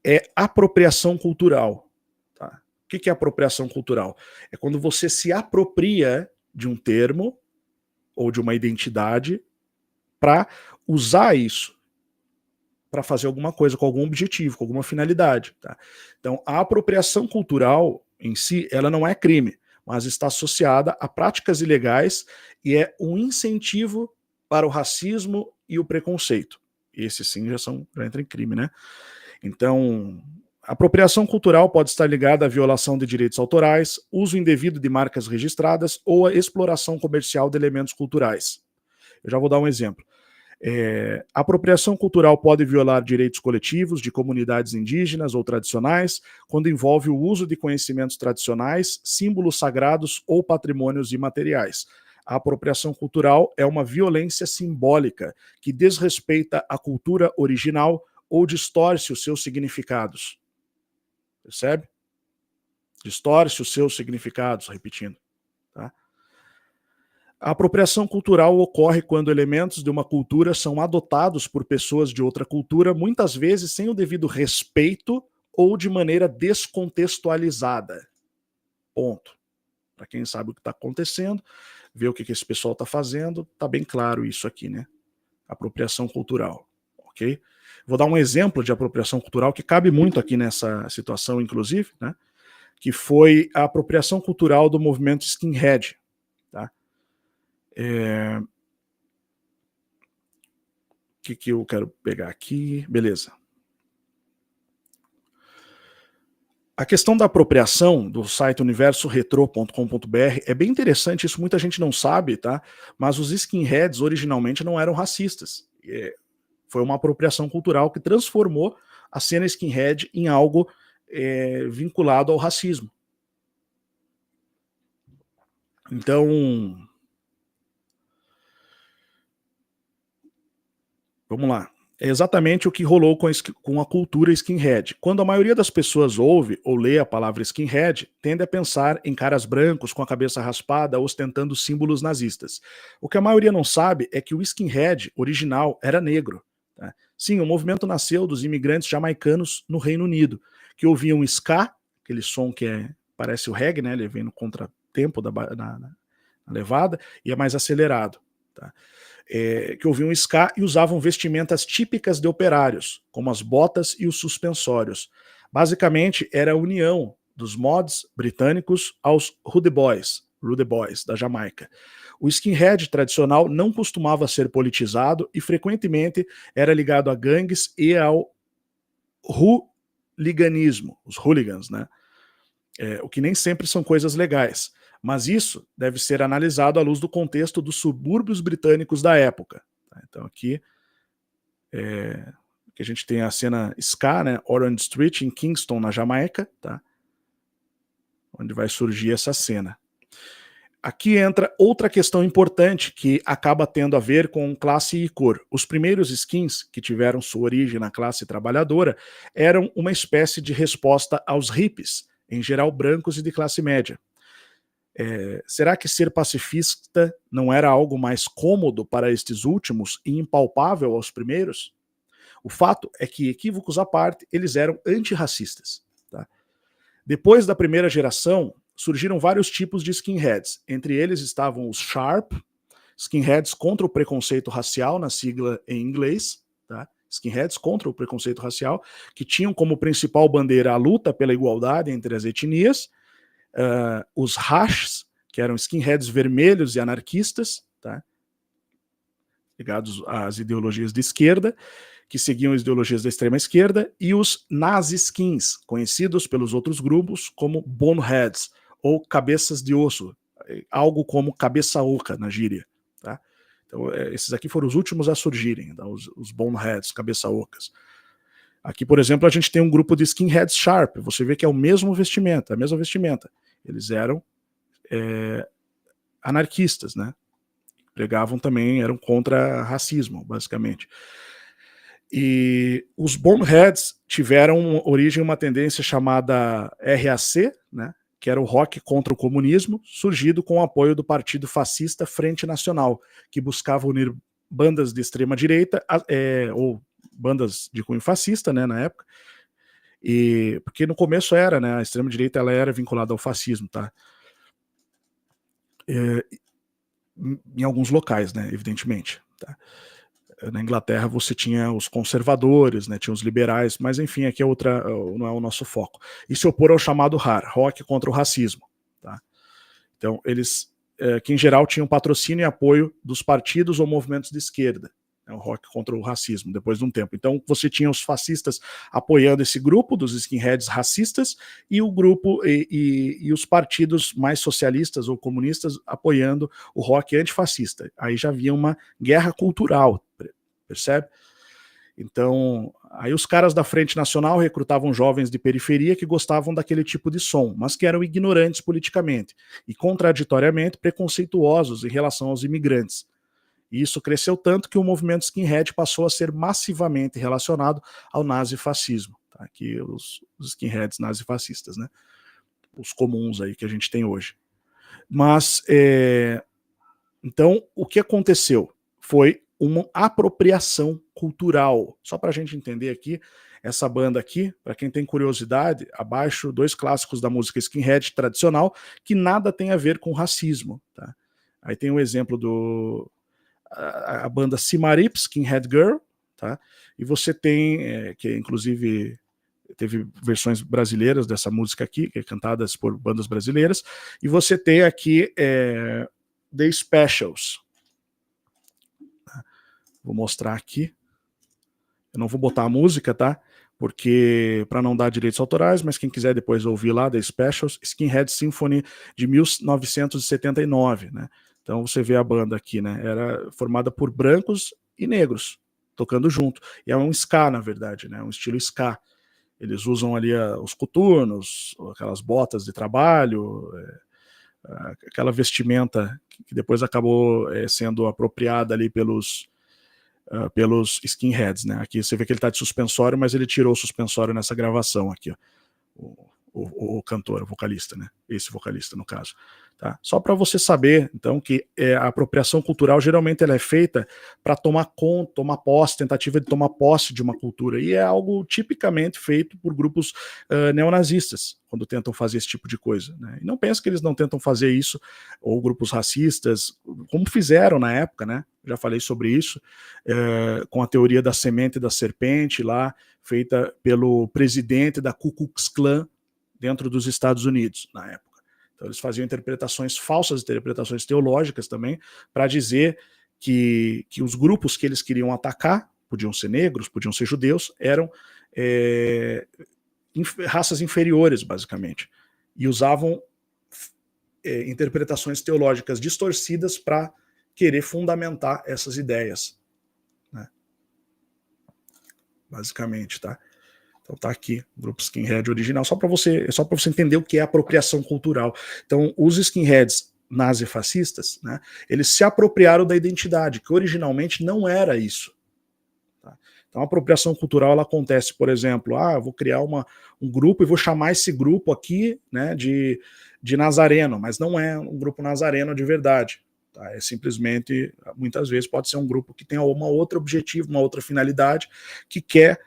é apropriação cultural. Tá? O que é apropriação cultural? É quando você se apropria de um termo ou de uma identidade para usar isso para fazer alguma coisa com algum objetivo, com alguma finalidade. Tá? Então, a apropriação cultural em si, ela não é crime, mas está associada a práticas ilegais e é um incentivo para o racismo e o preconceito. Esses sim já entram em crime, né? Então, a apropriação cultural pode estar ligada à violação de direitos autorais, uso indevido de marcas registradas ou a exploração comercial de elementos culturais. Eu já vou dar um exemplo. A apropriação cultural pode violar direitos coletivos de comunidades indígenas ou tradicionais, quando envolve o uso de conhecimentos tradicionais, símbolos sagrados ou patrimônios imateriais. A apropriação cultural é uma violência simbólica que desrespeita a cultura original ou distorce os seus significados. Percebe? Distorce os seus significados, repetindo. Tá? A apropriação cultural ocorre quando elementos de uma cultura são adotados por pessoas de outra cultura, muitas vezes sem o devido respeito ou de maneira descontextualizada. Ponto. Para quem sabe o que está acontecendo, vê o que esse pessoal está fazendo, está bem claro isso aqui, né? Apropriação cultural, ok? Vou dar um exemplo de apropriação cultural que cabe muito aqui nessa situação, inclusive, né? Que foi a apropriação cultural do movimento skinhead. Tá? O que eu quero pegar aqui? Beleza. A questão da apropriação do site universoretro.com.br é bem interessante, isso muita gente não sabe, tá? Mas os skinheads originalmente não eram racistas. Foi uma apropriação cultural que transformou a cena skinhead em algo vinculado ao racismo. Então, vamos lá. É exatamente o que rolou com a cultura skinhead. Quando a maioria das pessoas ouve ou lê a palavra skinhead, tende a pensar em caras brancos com a cabeça raspada ostentando símbolos nazistas. O que a maioria não sabe é que o skinhead original era negro. Tá? Sim, o movimento nasceu dos imigrantes jamaicanos no Reino Unido, que ouviam ska, aquele som que parece o reggae, né? Ele vem no contratempo na levada, e é mais acelerado. Tá? Que ouviam ska e usavam vestimentas típicas de operários, como as botas e os suspensórios. Basicamente, era a união dos mods britânicos aos Rude Boys da Jamaica. O skinhead tradicional não costumava ser politizado e frequentemente era ligado a gangues e ao hooliganismo, os hooligans, né? O que nem sempre são coisas legais. Mas isso deve ser analisado à luz do contexto dos subúrbios britânicos da época. Então aqui que a gente tem a cena ska, né, Orange Street, em Kingston, na Jamaica, tá? Onde vai surgir essa cena. Aqui entra outra questão importante que acaba tendo a ver com classe e cor. Os primeiros skins, que tiveram sua origem na classe trabalhadora, eram uma espécie de resposta aos hippies, em geral brancos e de classe média. Será que ser pacifista não era algo mais cômodo para estes últimos e impalpável aos primeiros? O fato é que, equívocos à parte, eles eram antirracistas. Tá? Depois da primeira geração, surgiram vários tipos de skinheads. Entre eles estavam os Sharp, skinheads contra o preconceito racial, na sigla em inglês, tá? Skinheads contra o preconceito racial, que tinham como principal bandeira a luta pela igualdade entre as etnias. Os Hashs, que eram skinheads vermelhos e anarquistas, tá? Ligados às ideologias de esquerda, que seguiam as ideologias da extrema esquerda, e os Nazi-skins, conhecidos pelos outros grupos como Boneheads, ou cabeças de osso, algo como cabeça oca na gíria. Tá? Então, esses aqui foram os últimos a surgirem, tá? os Boneheads, cabeça ocas. Aqui, por exemplo, a gente tem um grupo de skinheads Sharp, você vê que é o mesmo vestimenta, a mesma vestimenta. Eles eram anarquistas, né? Pregavam também, eram contra racismo, basicamente. E os Boneheads tiveram origem em uma tendência chamada RAC, né, que era o rock contra o comunismo, surgido com o apoio do partido fascista Frente Nacional, que buscava unir bandas de extrema-direita, ou bandas de cunho fascista, né, na época, e porque no começo era, né, a extrema-direita ela era vinculada ao fascismo, tá? Em alguns locais, né, evidentemente, tá? Na Inglaterra você tinha os conservadores, né, tinha os liberais, mas enfim, aqui não é o nosso foco. E se opor ao chamado RAR, rock contra o racismo. Tá? Então, eles, que em geral tinham patrocínio e apoio dos partidos ou movimentos de esquerda, né, o rock contra o racismo, depois de um tempo. Então, você tinha os fascistas apoiando esse grupo dos skinheads racistas e o grupo e os partidos mais socialistas ou comunistas apoiando o rock antifascista. Aí já havia uma guerra cultural, percebe? Então, aí os caras da Frente Nacional recrutavam jovens de periferia que gostavam daquele tipo de som, mas que eram ignorantes politicamente e, contraditoriamente, preconceituosos em relação aos imigrantes. E isso cresceu tanto que o movimento skinhead passou a ser massivamente relacionado ao nazifascismo. Tá? Aqui os skinheads nazifascistas, né? Os comuns aí que a gente tem hoje. Mas, então, o que aconteceu foi uma apropriação cultural. Só para a gente entender aqui, essa banda aqui, para quem tem curiosidade, abaixo 2 clássicos da música skinhead tradicional, que nada tem a ver com racismo. Tá? Aí tem um exemplo a banda Simarip, Skinhead Girl, tá? E você tem, que inclusive teve versões brasileiras dessa música aqui, que é cantadas por bandas brasileiras, e você tem aqui The Specials. Vou mostrar aqui. Eu não vou botar a música, tá? Porque para não dar direitos autorais, mas quem quiser depois ouvir lá, The Specials, Skinhead Symphony de 1979, né? Então você vê a banda aqui, né? Era formada por brancos e negros tocando junto. E é um ska, na verdade, né? Um estilo ska. Eles usam ali os coturnos, aquelas botas de trabalho, aquela vestimenta que depois acabou sendo apropriada ali pelos skinheads, né? Aqui você vê que ele está de suspensório, mas ele tirou o suspensório nessa gravação aqui, ó. O cantor, o vocalista, né? Esse vocalista, no caso. Tá? Só para você saber, então, que a apropriação cultural geralmente ela é feita para tomar conta, tomar posse, tentativa de tomar posse de uma cultura, e é algo tipicamente feito por grupos neonazistas, quando tentam fazer esse tipo de coisa. Né? E não pense que eles não tentam fazer isso, ou grupos racistas, como fizeram na época, né? Já falei sobre isso, com a teoria da semente da serpente lá, feita pelo presidente da Ku Klux Klan dentro dos Estados Unidos, na época. Então eles faziam interpretações, falsas interpretações teológicas também, para dizer que os grupos que eles queriam atacar, podiam ser negros, podiam ser judeus, eram raças inferiores, basicamente. E usavam interpretações teológicas distorcidas para querer fundamentar essas ideias. Né? Basicamente, tá? Então tá aqui, o grupo skinhead original, só para você entender o que é apropriação cultural. Então, os skinheads nazifascistas, né, eles se apropriaram da identidade, que originalmente não era isso. Tá? Então, a apropriação cultural ela acontece, por exemplo, vou criar um grupo e vou chamar esse grupo aqui, né, de nazareno, mas não é um grupo nazareno de verdade. Tá? É simplesmente, muitas vezes, pode ser um grupo que tem uma outra objetivo, uma outra finalidade, que quer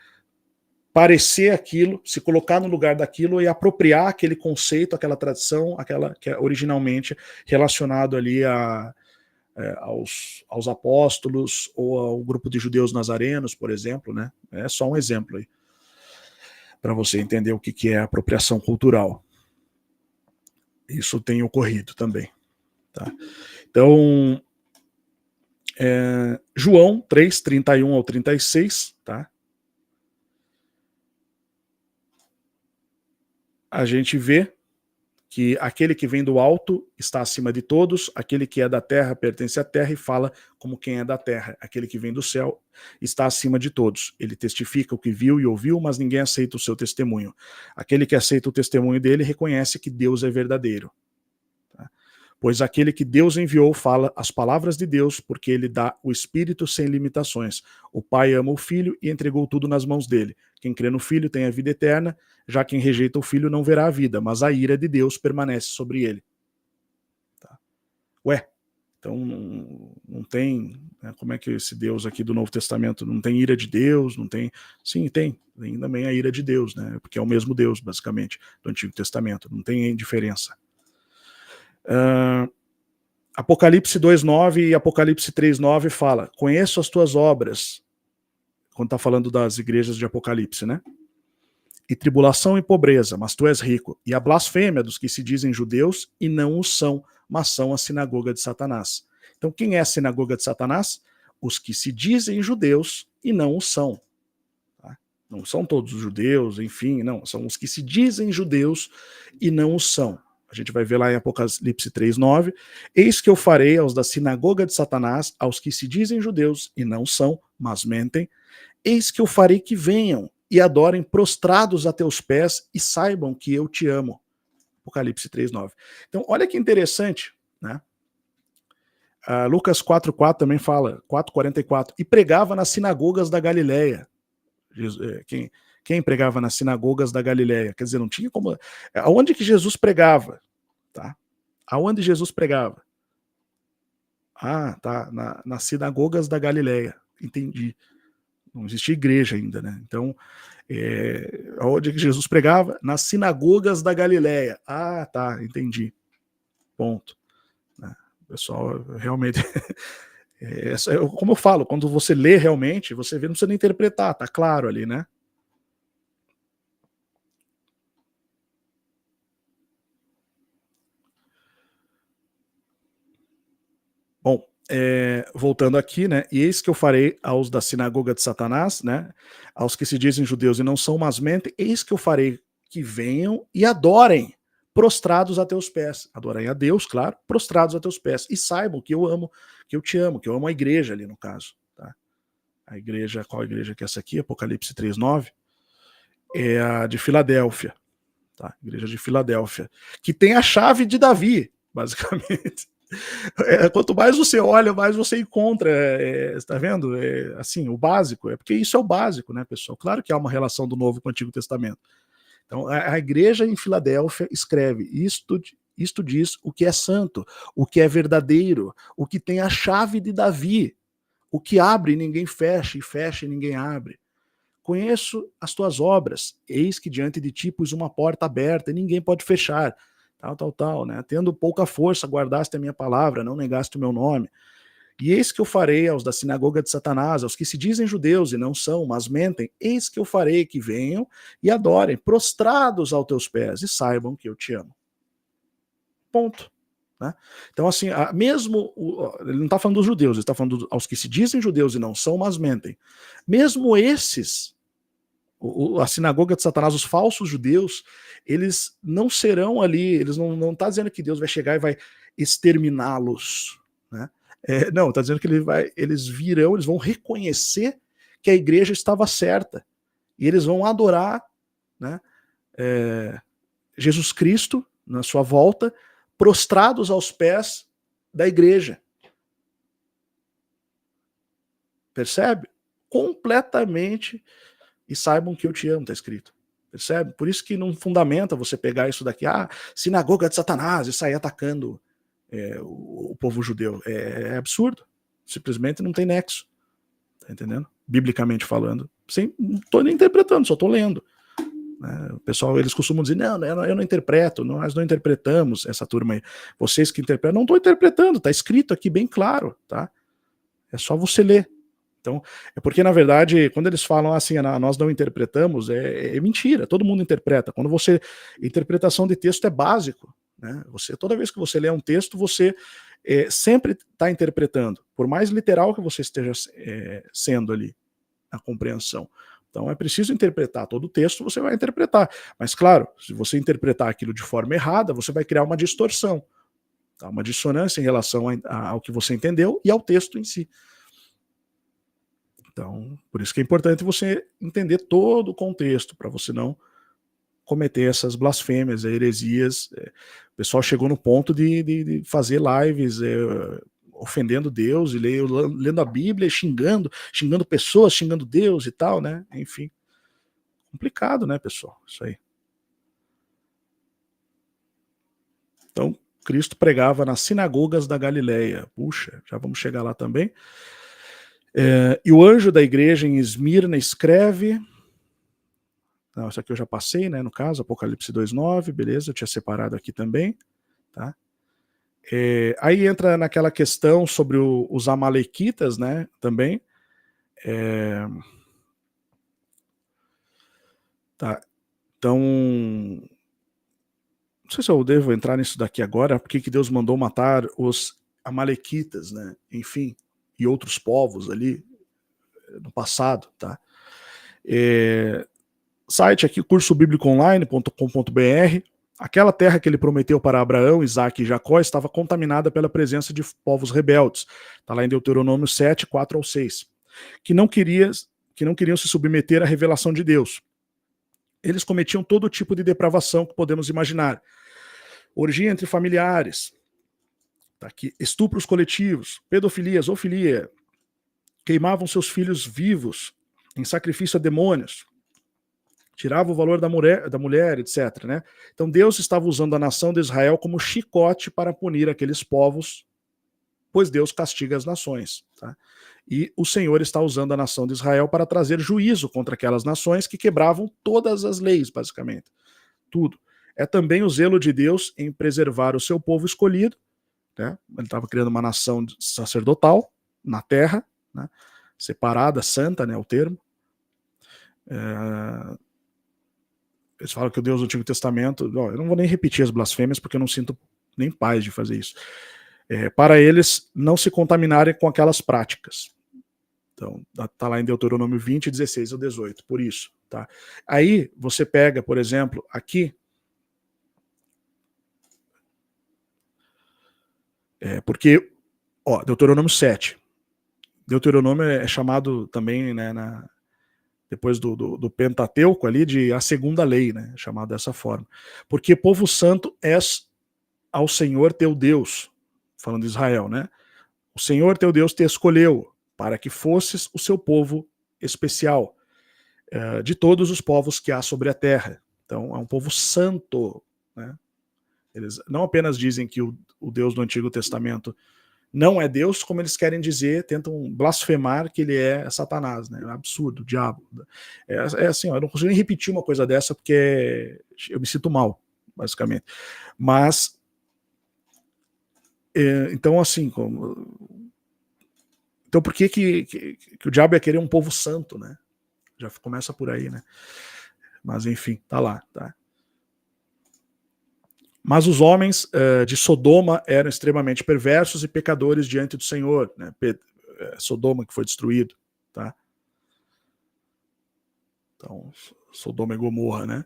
parecer aquilo, se colocar no lugar daquilo e apropriar aquele conceito, aquela tradição, aquela que é originalmente relacionado ali aos apóstolos ou ao grupo de judeus nazarenos, por exemplo, né? É só um exemplo aí, para você entender o que é apropriação cultural. Isso tem ocorrido também. Tá? Então, João 3, 31 ao 36, tá? A gente vê que aquele que vem do alto está acima de todos, aquele que é da terra pertence à terra e fala como quem é da terra. Aquele que vem do céu está acima de todos. Ele testifica o que viu e ouviu, mas ninguém aceita o seu testemunho. Aquele que aceita o testemunho dele reconhece que Deus é verdadeiro. Tá? Pois aquele que Deus enviou fala as palavras de Deus, porque ele dá o Espírito sem limitações. O Pai ama o Filho e entregou tudo nas mãos dele. Quem crê no Filho tem a vida eterna, já quem rejeita o Filho não verá a vida, mas a ira de Deus permanece sobre ele. Tá? Ué, então não tem, né, como é que esse Deus aqui do Novo Testamento não tem ira de Deus, não tem? Sim, tem também a ira de Deus, né? Porque é o mesmo Deus, basicamente, do Antigo Testamento, não tem diferença. Apocalipse 2:9 e Apocalipse 3:9 fala, conheço as tuas obras, quando está falando das igrejas de Apocalipse, né? E tribulação e pobreza, mas tu és rico. E a blasfêmia dos que se dizem judeus e não o são, mas são a sinagoga de Satanás. Então quem é a sinagoga de Satanás? Os que se dizem judeus e não o são. Tá? Não são todos os judeus, enfim, não. São os que se dizem judeus e não o são. A gente vai ver lá em Apocalipse 3:9. Eis que eu farei aos da sinagoga de Satanás, aos que se dizem judeus e não são, mas mentem, eis que eu farei que venham e adorem prostrados a teus pés e saibam que eu te amo. Apocalipse 3:9. Então, olha que interessante, né? Lucas 4:4 também fala, 4:44, e pregava nas sinagogas da Galileia. Quem pregava nas sinagogas da Galileia? Quer dizer, não tinha como... Aonde que Jesus pregava? Tá? Aonde Jesus pregava? Tá, nas sinagogas da Galileia. Entendi. Não existia igreja ainda, né? Então, onde que Jesus pregava? Nas sinagogas da Galileia. Tá, entendi. Ponto. O pessoal realmente... como eu falo, quando você lê realmente, você vê, não precisa nem interpretar, tá claro ali, né? Bom, voltando aqui, né? E eis que eu farei aos da sinagoga de Satanás, né? Aos que se dizem judeus e não são, mas mentem, eis que eu farei que venham e adorem, prostrados a teus pés. Adorem a Deus, claro, prostrados a teus pés. E saibam que eu amo, que eu te amo, que eu amo a igreja ali no caso. Tá? A igreja, qual igreja que é essa aqui? Apocalipse 3:9. É a de Filadélfia. Tá? Igreja de Filadélfia. Que tem a chave de Davi. basicamente. Quanto mais você olha, mais você encontra, tá vendo? Assim, o básico, porque isso é o básico, né, pessoal? Claro que há uma relação do Novo com o Antigo Testamento. Então, a igreja em Filadélfia escreve: isto diz o que é santo, o que é verdadeiro, o que tem a chave de Davi, o que abre e ninguém fecha, e fecha e ninguém abre. Conheço as tuas obras, eis que diante de ti pus uma porta aberta e ninguém pode fechar, tal, né? Tendo pouca força, guardaste a minha palavra, não negaste o meu nome. E eis que eu farei aos da sinagoga de Satanás, aos que se dizem judeus e não são, mas mentem, eis que eu farei que venham e adorem, prostrados aos teus pés, e saibam que eu te amo. Ponto. Né? Então, assim, mesmo, ele não está falando dos judeus, ele está falando aos que se dizem judeus e não são, mas mentem. Mesmo esses, a sinagoga de Satanás, os falsos judeus, eles não serão ali, eles não está dizendo que Deus vai chegar e vai exterminá-los, né? Não, está dizendo que eles virão, eles vão reconhecer que a igreja estava certa e eles vão adorar, né, Jesus Cristo na sua volta, prostrados aos pés da igreja. Percebe? Completamente. E saibam que eu te amo, está escrito. Percebe? Por isso que não fundamenta você pegar isso daqui, sinagoga de Satanás, e sair atacando o povo judeu. É absurdo. Simplesmente não tem nexo. Tá entendendo? Biblicamente falando. Não estou nem interpretando, só estou lendo. Né? O pessoal, eles costumam dizer, não, eu não interpreto, nós não interpretamos essa turma aí. Vocês que interpretam, não estou interpretando, está escrito aqui bem claro, tá? É só você ler. Então, é porque, na verdade, quando eles falam assim, nós não interpretamos, é mentira, todo mundo interpreta. Quando interpretação de texto é básico, né? Toda vez que você lê um texto, você sempre está interpretando, por mais literal que você esteja sendo ali, a compreensão. Então é preciso interpretar todo o texto, você vai interpretar. Mas, claro, se você interpretar aquilo de forma errada, você vai criar uma distorção, tá? Uma dissonância em relação ao que você entendeu e ao texto em si. Então, por isso que é importante você entender todo o contexto, para você não cometer essas blasfêmias, heresias. O pessoal chegou no ponto de fazer lives ofendendo Deus, e lendo a Bíblia, xingando pessoas, xingando Deus e tal, né? Enfim, complicado, né, pessoal? Isso aí. Então, Cristo pregava nas sinagogas da Galileia. Puxa, já vamos chegar lá também. E o anjo da igreja em Esmirna escreve... Não, isso aqui eu já passei, né, no caso, Apocalipse 2:9, beleza, eu tinha separado aqui também, tá? Aí entra naquela questão sobre os amalequitas, né, também. Tá, então, não sei se eu devo entrar nisso daqui agora, porque que Deus mandou matar os amalequitas, né, enfim, e outros povos ali no passado, tá? Site aqui, cursobíblicoonline.com.br. Aquela terra que ele prometeu para Abraão, Isaque e Jacó estava contaminada pela presença de povos rebeldes. Está lá em Deuteronômio 7, 4-6. Que não queriam se submeter à revelação de Deus. Eles cometiam todo tipo de depravação que podemos imaginar. Orgia entre familiares, tá aqui, estupros coletivos, pedofilia, zoofilia, queimavam seus filhos vivos em sacrifício a demônios, tirava o valor da mulher, etc. Né? Então Deus estava usando a nação de Israel como chicote para punir aqueles povos, pois Deus castiga as nações. Tá? E o Senhor está usando a nação de Israel para trazer juízo contra aquelas nações que quebravam todas as leis, basicamente. Tudo. É também o zelo de Deus em preservar o seu povo escolhido. Né? Ele estava criando uma nação sacerdotal na terra, né? Separada, santa, né, o termo. Eles falam que o Deus do Antigo Testamento... eu não vou nem repetir as blasfêmias, porque eu não sinto nem paz de fazer isso. Para eles não se contaminarem com aquelas práticas. Então, está lá em Deuteronômio 20, 16 ou 18, por isso. Tá? Aí, você pega, por exemplo, aqui... porque, Deuteronômio 7. Deuteronômio é chamado também, né, depois do Pentateuco ali, de a segunda lei, né, chamado dessa forma. Porque povo santo és ao Senhor teu Deus, falando de Israel, né? O Senhor teu Deus te escolheu para que fosses o seu povo especial, de todos os povos que há sobre a terra. Então, é um povo santo, né? Eles não apenas dizem que o Deus do Antigo Testamento não é Deus, como eles querem dizer, tentam blasfemar que ele é Satanás, né? É um absurdo, o diabo. É assim, ó, eu não consigo nem repetir uma coisa dessa porque eu me sinto mal, basicamente. Mas, então assim, então por que o diabo ia querer um povo santo, né? Já começa por aí, né? Mas enfim, tá lá, tá? Mas os homens de Sodoma eram extremamente perversos e pecadores diante do Senhor, né? Sodoma que foi destruído, tá? Então, Sodoma e Gomorra, né?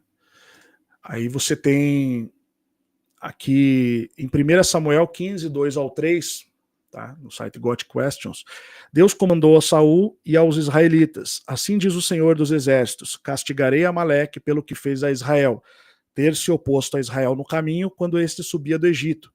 Aí você tem aqui em 1 Samuel 15, 2 ao 3, tá? No site Got Questions, Deus comandou a Saul e aos israelitas: assim diz o Senhor dos Exércitos, castigarei Amaleque pelo que fez a Israel, ter se oposto a Israel no caminho quando este subia do Egito.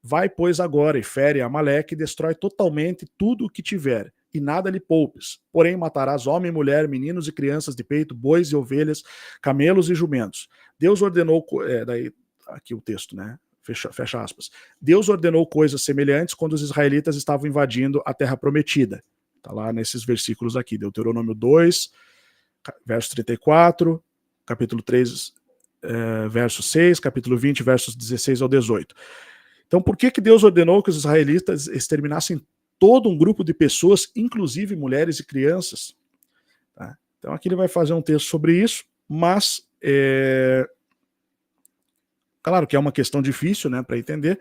Vai, pois, agora e fere Amaleque e destrói totalmente tudo o que tiver, e nada lhe poupes. Porém, matarás homem e mulher, meninos e crianças de peito, bois e ovelhas, camelos e jumentos. Deus ordenou, daí aqui o texto, né? Fecha aspas. Deus ordenou coisas semelhantes quando os israelitas estavam invadindo a terra prometida. Está lá nesses versículos aqui, Deuteronômio 2, verso 34, capítulo 3, verso 6, capítulo 20, versos 16 ao 18. Então, por que Deus ordenou que os israelitas exterminassem todo um grupo de pessoas, inclusive mulheres e crianças? Tá? Então, aqui ele vai fazer um texto sobre isso, mas claro que é uma questão difícil, né, para entender.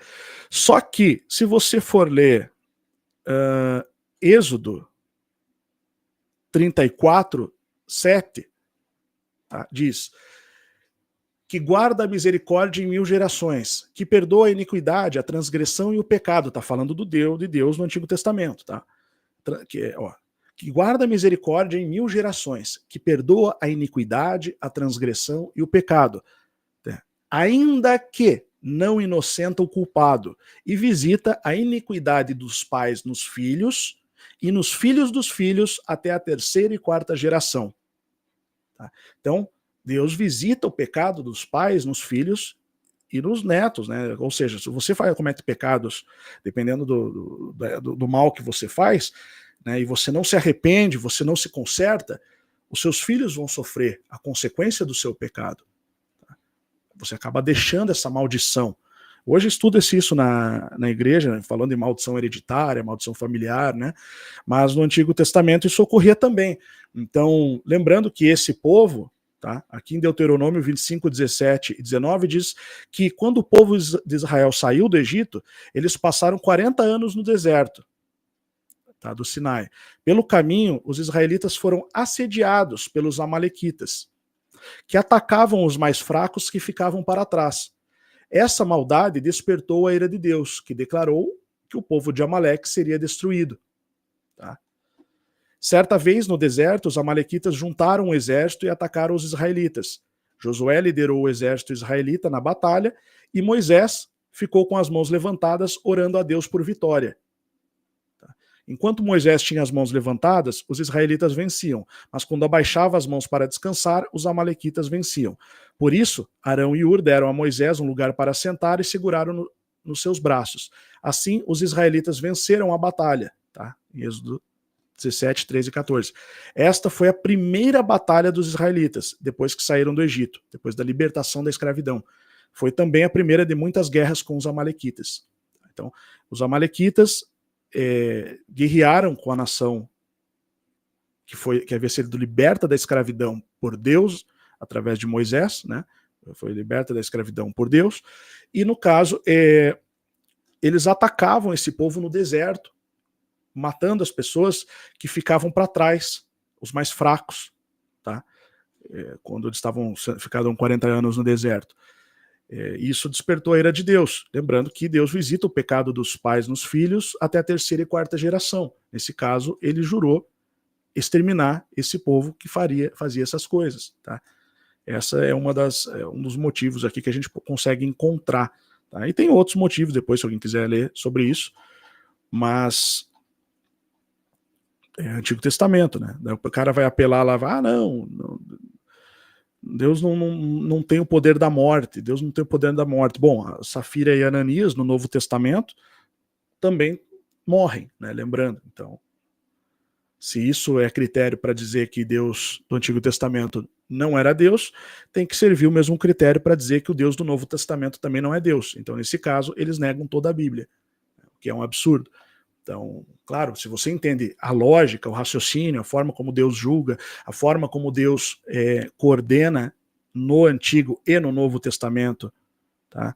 Só que, se você for ler Êxodo 34, 7, tá? Diz: que guarda a misericórdia em 1000 gerações, que perdoa a iniquidade, a transgressão e o pecado. Está falando de Deus no Antigo Testamento, tá? Que guarda a misericórdia em 1000 gerações, que perdoa a iniquidade, a transgressão e o pecado, ainda que não inocenta o culpado, e visita a iniquidade dos pais nos filhos e nos filhos dos filhos até a 3ª e 4ª geração. Tá? Então, Deus visita o pecado dos pais nos filhos e nos netos, né? Ou seja, se você comete pecados, dependendo do mal que você faz, né, e você não se arrepende, você não se conserta, os seus filhos vão sofrer a consequência do seu pecado. Tá? Você acaba deixando essa maldição. Hoje estuda-se isso na igreja, né, falando em maldição hereditária, maldição familiar, né? Mas no Antigo Testamento isso ocorria também. Então, lembrando que esse povo, tá, aqui em Deuteronômio 25, 17 e 19, diz que quando o povo de Israel saiu do Egito, eles passaram 40 anos no deserto, tá, do Sinai. Pelo caminho, os israelitas foram assediados pelos amalequitas, que atacavam os mais fracos que ficavam para trás. Essa maldade despertou a ira de Deus, que declarou que o povo de Amaleque seria destruído. Tá? Certa vez no deserto, os amalequitas juntaram um exército e atacaram os israelitas. Josué liderou o exército israelita na batalha e Moisés ficou com as mãos levantadas, orando a Deus por vitória. Enquanto Moisés tinha as mãos levantadas, os israelitas venciam, mas quando abaixava as mãos para descansar, os amalequitas venciam. Por isso, Arão e Hur deram a Moisés um lugar para sentar e seguraram nos seus braços. Assim, os israelitas venceram a batalha. Tá? Em Êxodo 17, 13 e 14. Esta foi a primeira batalha dos israelitas, depois que saíram do Egito, depois da libertação da escravidão. Foi também a primeira de muitas guerras com os amalequitas. Então, os amalequitas guerrearam com a nação que havia sido liberta da escravidão por Deus, através de Moisés, né? Foi liberta da escravidão por Deus, e no caso, eles atacavam esse povo no deserto, matando as pessoas que ficavam para trás, os mais fracos, tá? Quando eles ficaram 40 anos no deserto. Isso despertou a ira de Deus, lembrando que Deus visita o pecado dos pais nos filhos até a 3ª e 4ª geração. Nesse caso, ele jurou exterminar esse povo que fazia essas coisas. Tá? Essa é um dos motivos aqui que a gente consegue encontrar. Tá? E tem outros motivos, depois, se alguém quiser ler sobre isso, mas é Antigo Testamento, né? Daí o cara vai apelar lá, não, Deus não tem o poder da morte, Deus não tem o poder da morte. Bom, a Safira e Ananias, no Novo Testamento, também morrem, né? Lembrando, então, se isso é critério para dizer que Deus do Antigo Testamento não era Deus, tem que servir o mesmo critério para dizer que o Deus do Novo Testamento também não é Deus. Então, nesse caso, eles negam toda a Bíblia, o que é um absurdo. Então, claro, se você entende a lógica, o raciocínio, a forma como Deus julga, a forma como Deus coordena no Antigo e no Novo Testamento, tá?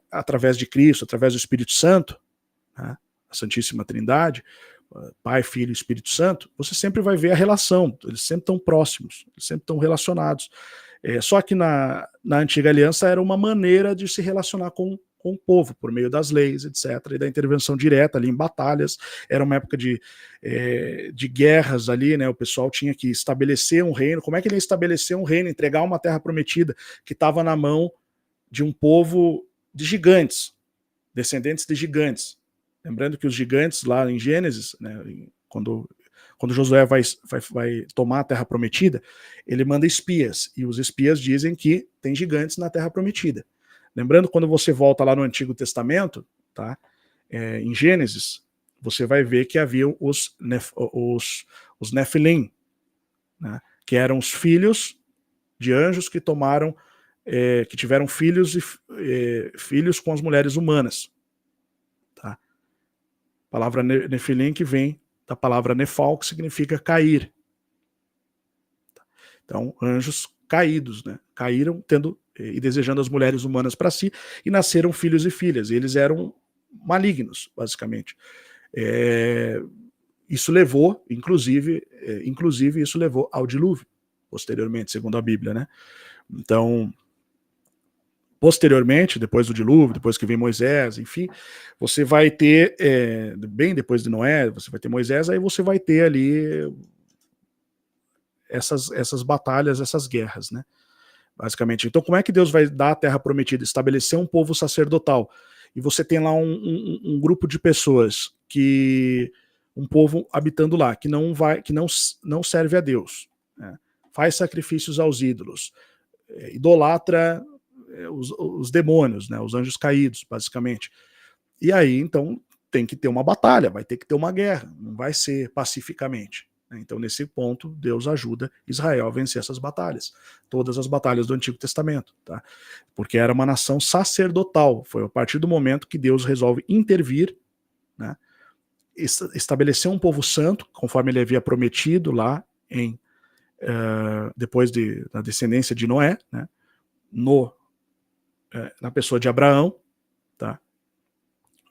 Através de Cristo, através do Espírito Santo, tá? A Santíssima Trindade, Pai, Filho e Espírito Santo, você sempre vai ver a relação, eles sempre estão próximos, eles sempre estão relacionados. Só que na Antiga Aliança era uma maneira de se relacionar com o povo, por meio das leis, etc., e da intervenção direta ali em batalhas. Era uma época de guerras ali, né? O pessoal tinha que estabelecer um reino. Como é que ele ia estabelecer um reino, entregar uma terra prometida que estava na mão de um povo de gigantes, descendentes de gigantes? Lembrando que os gigantes lá em Gênesis, né, quando Josué vai tomar a terra prometida, ele manda espias, e os espias dizem que tem gigantes na terra prometida. Lembrando, quando você volta lá no Antigo Testamento, tá, em Gênesis, você vai ver que havia os Nefilim, né, que eram os filhos de anjos que tomaram, que tiveram filhos com as mulheres humanas. Tá? A palavra Nefilim que vem da palavra Nefal, que significa cair. Então, anjos caídos, né? Caíram tendo e desejando as mulheres humanas para si, e nasceram filhos e filhas. E eles eram malignos, basicamente. Isso levou, inclusive isso levou ao dilúvio, posteriormente, segundo a Bíblia, né? Então, posteriormente, depois do dilúvio, depois que vem Moisés, enfim, você vai ter, bem depois de Noé, você vai ter Moisés, aí você vai ter ali essas batalhas, essas guerras, né? Basicamente. Então, como é que Deus vai dar a terra prometida? Estabelecer um povo sacerdotal. E você tem lá um grupo de pessoas, um povo habitando lá, que não serve a Deus, né? Faz sacrifícios aos ídolos, idolatra os demônios, né? Os anjos caídos, basicamente. E aí, então, tem que ter uma batalha, vai ter que ter uma guerra, não vai ser pacificamente. Então, nesse ponto, Deus ajuda Israel a vencer essas batalhas. Todas as batalhas do Antigo Testamento. Tá? Porque era uma nação sacerdotal. Foi a partir do momento que Deus resolve intervir, né, estabelecer um povo santo, conforme ele havia prometido lá depois da descendência de Noé, né, na pessoa de Abraão. Tá?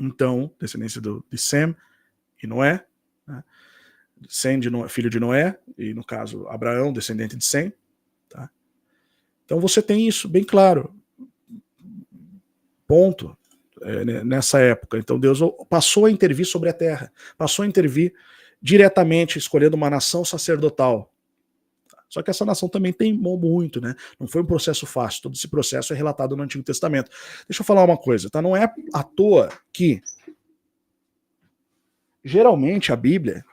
Então, descendência de Sem e Noé, né? Sem, filho de Noé, e no caso Abraão, descendente de Sem. Tá? Então você tem isso bem claro. Ponto. Nessa época. Então Deus passou a intervir sobre a terra, passou a intervir diretamente, escolhendo uma nação sacerdotal. Só que essa nação também teimou muito, né? Não foi um processo fácil. Todo esse processo é relatado no Antigo Testamento. Deixa eu falar uma coisa, tá? Não é à toa que geralmente a Bíblia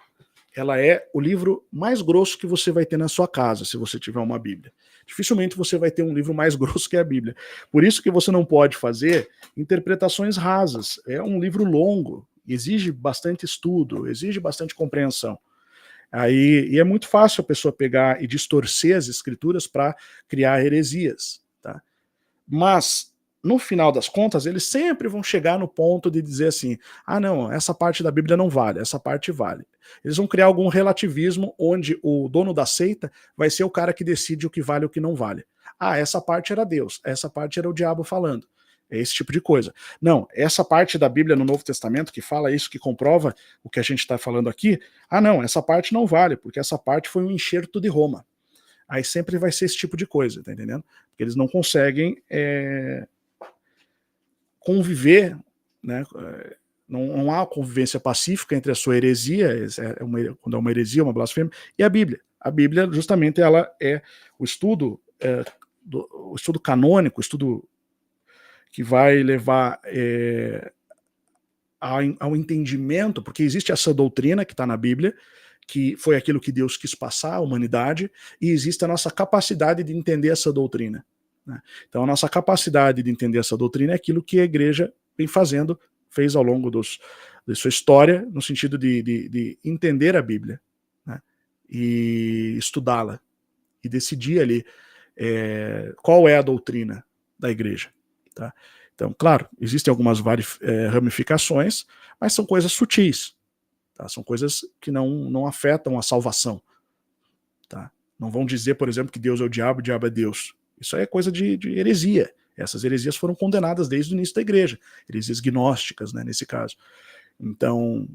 ela é o livro mais grosso que você vai ter na sua casa, se você tiver uma Bíblia. Dificilmente você vai ter um livro mais grosso que a Bíblia. Por isso que você não pode fazer interpretações rasas. É um livro longo, exige bastante estudo, exige bastante compreensão. E é muito fácil a pessoa pegar e distorcer as escrituras para criar heresias. Tá? Mas, no final das contas, eles sempre vão chegar no ponto de dizer assim, não, essa parte da Bíblia não vale, essa parte vale. Eles vão criar algum relativismo onde o dono da seita vai ser o cara que decide o que vale e o que não vale. Essa parte era Deus, essa parte era o diabo falando. É esse tipo de coisa. Não, essa parte da Bíblia no Novo Testamento que fala isso, que comprova o que a gente está falando aqui, não, essa parte não vale, porque essa parte foi um enxerto de Roma. Aí sempre vai ser esse tipo de coisa, tá entendendo? Porque eles não conseguem conviver, né? Não há convivência pacífica entre a sua heresia, quando é uma heresia, uma blasfêmia, e a Bíblia. A Bíblia, justamente, ela é o estudo, o estudo canônico, o estudo que vai levar ao entendimento, porque existe essa doutrina que está na Bíblia, que foi aquilo que Deus quis passar à humanidade, e existe a nossa capacidade de entender essa doutrina, né? Então a nossa capacidade de entender essa doutrina é aquilo que a igreja vem fez ao longo da sua história, no sentido de entender a Bíblia, né? E estudá-la, e decidir ali qual é a doutrina da igreja, tá? Então, claro, existem algumas ramificações, mas são coisas sutis, tá? São coisas que não afetam a salvação, tá? Não vão dizer, por exemplo, que Deus é o diabo é Deus. Isso aí é coisa de heresia. Essas heresias foram condenadas desde o início da igreja, heresias gnósticas, né, nesse caso. Então,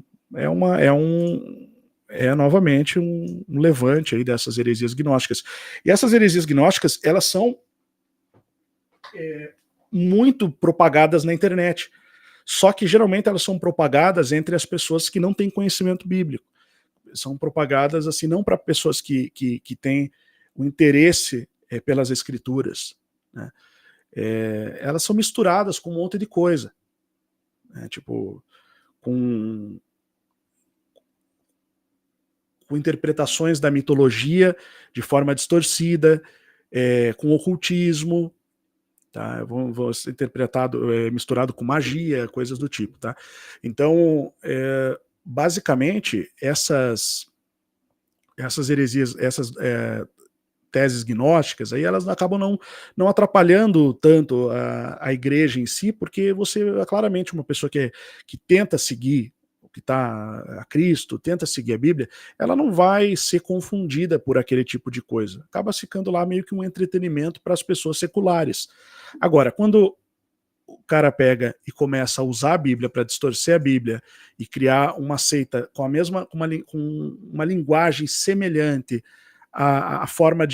novamente um levante aí dessas heresias gnósticas. E essas heresias gnósticas, elas são muito propagadas na internet. Só que geralmente elas são propagadas entre as pessoas que não têm conhecimento bíblico. São propagadas assim, não para pessoas que têm o interesse pelas escrituras, né? Elas são misturadas com um monte de coisa, né? Tipo, com interpretações da mitologia de forma distorcida, com ocultismo, tá? Vão ser misturado com magia, coisas do tipo, tá? Então, basicamente, essas heresias, essas teses gnósticas, aí elas acabam não atrapalhando tanto a igreja em si, porque você é claramente uma pessoa que tenta seguir o que está a Cristo, tenta seguir a Bíblia, ela não vai ser confundida por aquele tipo de coisa. Acaba ficando lá meio que um entretenimento para as pessoas seculares. Agora, quando o cara pega e começa a usar a Bíblia para distorcer a Bíblia e criar uma seita com uma linguagem semelhante à forma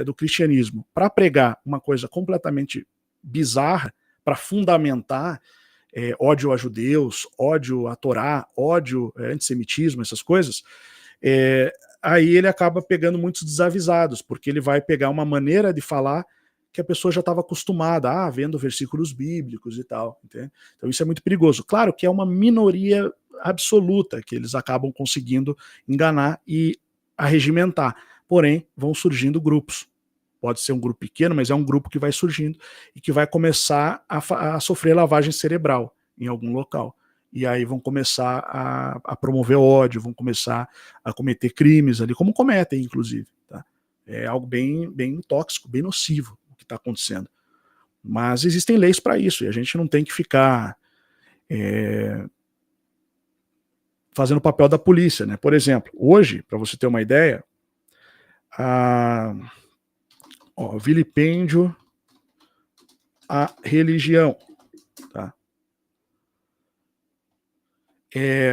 do cristianismo, para pregar uma coisa completamente bizarra, para fundamentar ódio a judeus, ódio à Torá, ódio, antissemitismo, essas coisas, aí ele acaba pegando muitos desavisados, porque ele vai pegar uma maneira de falar que a pessoa já estava acostumada, vendo versículos bíblicos e tal, entende? Então isso é muito perigoso. Claro que é uma minoria absoluta que eles acabam conseguindo enganar e arregimentar, porém vão surgindo grupos. Pode ser um grupo pequeno, mas é um grupo que vai surgindo e que vai começar a sofrer lavagem cerebral em algum local. E aí vão começar a promover ódio, vão começar a cometer crimes ali, como cometem, inclusive, tá? É algo bem, bem tóxico, bem nocivo o que está acontecendo. Mas existem leis para isso, e a gente não tem que ficar fazendo o papel da polícia, né? Por exemplo, hoje, para você ter uma ideia, vilipêndio à religião, tá?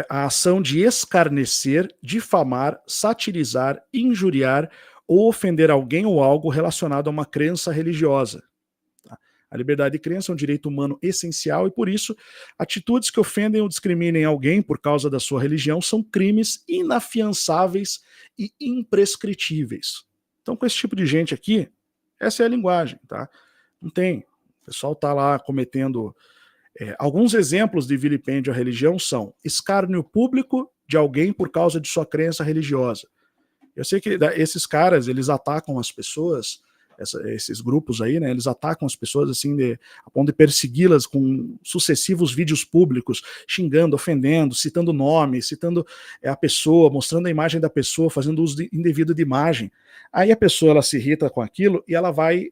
A ação de escarnecer, difamar, satirizar, injuriar ou ofender alguém ou algo relacionado a uma crença religiosa. Tá? A liberdade de crença é um direito humano essencial e, por isso, atitudes que ofendem ou discriminem alguém por causa da sua religião são crimes inafiançáveis e imprescritíveis. Então, com esse tipo de gente aqui, essa é a linguagem, tá? Não tem. O pessoal tá lá cometendo... alguns exemplos de vilipêndio à religião são escárnio público de alguém por causa de sua crença religiosa. Eu sei que esses caras, eles atacam as pessoas, esses grupos aí, né, eles atacam as pessoas assim, a ponto de persegui-las com sucessivos vídeos públicos, xingando, ofendendo, citando nome, citando a pessoa, mostrando a imagem da pessoa, fazendo uso indevido de imagem. Aí a pessoa, ela se irrita com aquilo e ela vai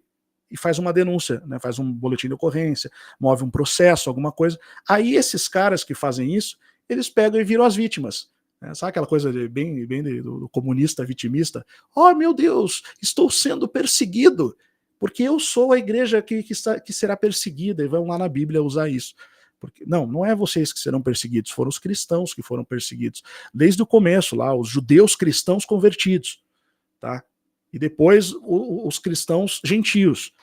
e faz uma denúncia, né, faz um boletim de ocorrência, move um processo, alguma coisa. Aí esses caras que fazem isso, eles pegam e viram as vítimas. Sabe aquela coisa bem do comunista vitimista? Oh, meu Deus, estou sendo perseguido, porque eu sou a igreja que será perseguida, e vão lá na Bíblia usar isso. Porque, não é vocês que serão perseguidos, foram os cristãos que foram perseguidos. Desde o começo lá, os judeus cristãos convertidos, tá? E depois os cristãos gentios,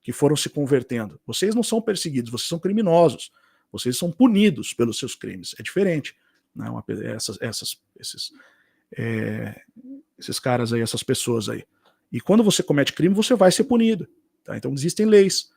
que foram se convertendo. Vocês não são perseguidos, vocês são criminosos. Vocês são punidos pelos seus crimes. É diferente. Né? Esses caras aí, essas pessoas aí. E quando você comete crime, você vai ser punido. Tá? Então existem leis.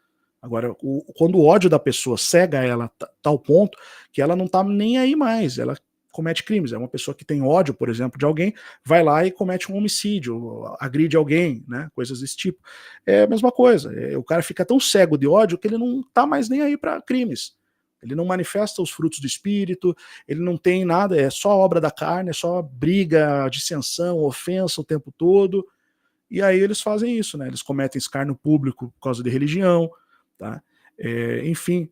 Agora, quando o ódio da pessoa cega ela a tal ponto que ela não tá nem aí mais, ela comete crimes. É uma pessoa que tem ódio, por exemplo, de alguém, vai lá e comete um homicídio, agride alguém, né? Coisas desse tipo. É a mesma coisa. O cara fica tão cego de ódio que ele não tá mais nem aí para crimes. Ele não manifesta os frutos do espírito, ele não tem nada, é só obra da carne, é só briga, dissensão, ofensa o tempo todo. E aí eles fazem isso, né? Eles cometem escárnio público por causa de religião, tá? Enfim,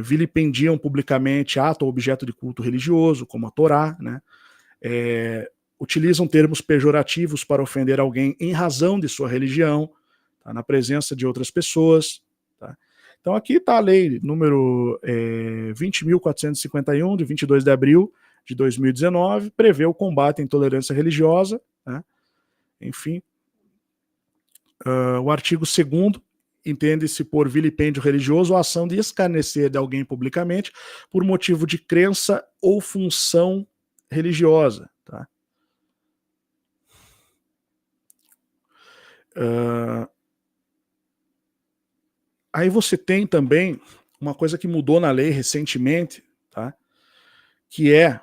vilipendiam publicamente ato ou objeto de culto religioso, como a Torá, né? Utilizam termos pejorativos para ofender alguém em razão de sua religião, tá? Na presença de outras pessoas, tá? Então aqui está a lei número 20.451, de 22 de abril de 2019, prevê o combate à intolerância religiosa, né? Enfim, o artigo 2º entende-se por vilipêndio religioso a ação de escarnecer de alguém publicamente por motivo de crença ou função religiosa. Tá? Aí você tem também uma coisa que mudou na lei recentemente, tá? Que é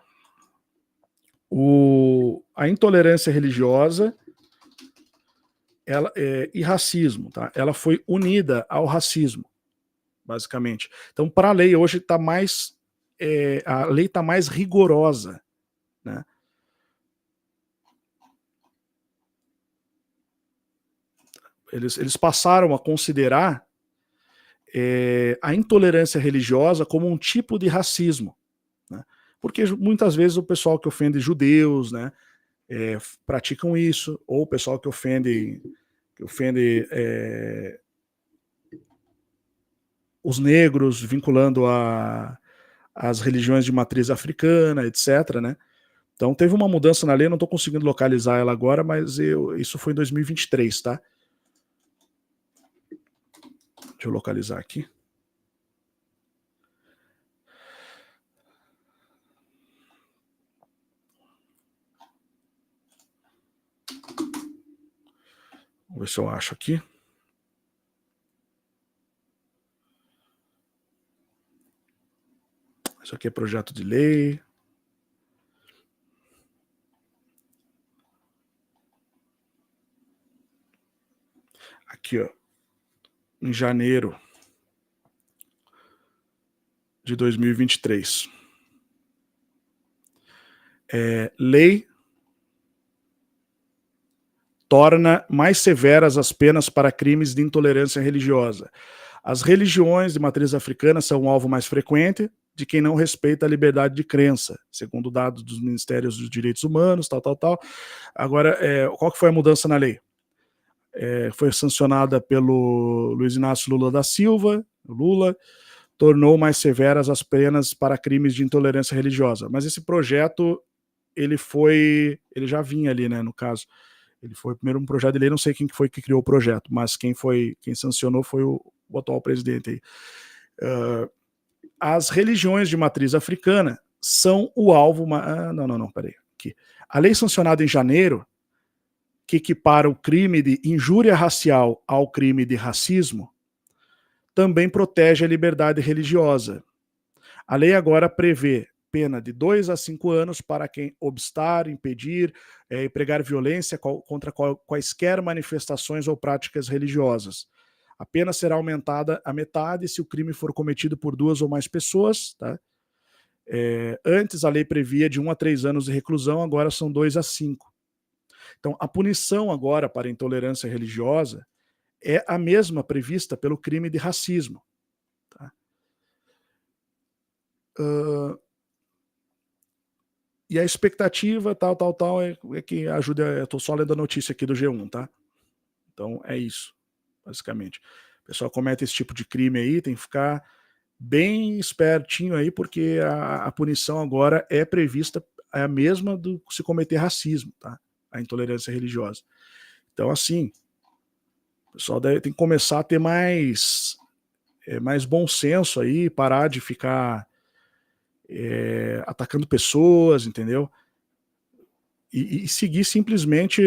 a intolerância religiosa e racismo. Tá? Ela foi unida ao racismo, basicamente. Então, para a lei hoje está mais a lei está mais rigorosa, né? Eles passaram a considerar a intolerância religiosa como um tipo de racismo, né? Porque muitas vezes o pessoal que ofende judeus, né, praticam isso, ou o pessoal que ofende os negros, vinculando as religiões de matriz africana, etc., né? Então teve uma mudança na lei, não estou conseguindo localizar ela agora, mas isso foi em 2023, tá? Deixa eu localizar aqui. Vamos ver se eu acho aqui. Isso aqui é projeto de lei. Aqui, ó. Em janeiro de 2023. Lei torna mais severas as penas para crimes de intolerância religiosa. As religiões de matriz africana são um alvo mais frequente de quem não respeita a liberdade de crença, segundo dados dos Ministérios dos Direitos Humanos, tal. Agora, qual que foi a mudança na lei? Foi sancionada pelo Luiz Inácio Lula da Silva, Lula, tornou mais severas as penas para crimes de intolerância religiosa. Mas esse projeto, ele já vinha ali, né, no caso. Ele foi primeiro um projeto de lei, não sei quem foi que criou o projeto, mas quem sancionou foi o atual presidente aí. As religiões de matriz africana são o alvo... peraí. Aqui. A lei sancionada em janeiro, que equipara o crime de injúria racial ao crime de racismo, também protege a liberdade religiosa. A lei agora prevê pena de 2 a 5 anos para quem obstar, impedir e pregar violência contra quaisquer manifestações ou práticas religiosas. A pena será aumentada à metade se o crime for cometido por 2 ou mais pessoas. Tá? Antes a lei previa de 1 a 3 anos de reclusão, agora são 2 a 5. Então a punição agora para a intolerância religiosa é a mesma prevista pelo crime de racismo. Tá? E a expectativa, tal, é que ajude. Eu tô só lendo a notícia aqui do G1, tá? Então é isso, basicamente. O pessoal comete esse tipo de crime aí, tem que ficar bem espertinho aí, porque a punição agora é prevista, é a mesma do se cometer racismo, tá? A intolerância religiosa. Então, assim, o pessoal tem que começar a ter mais bom senso aí, parar de ficar atacando pessoas, entendeu? E seguir simplesmente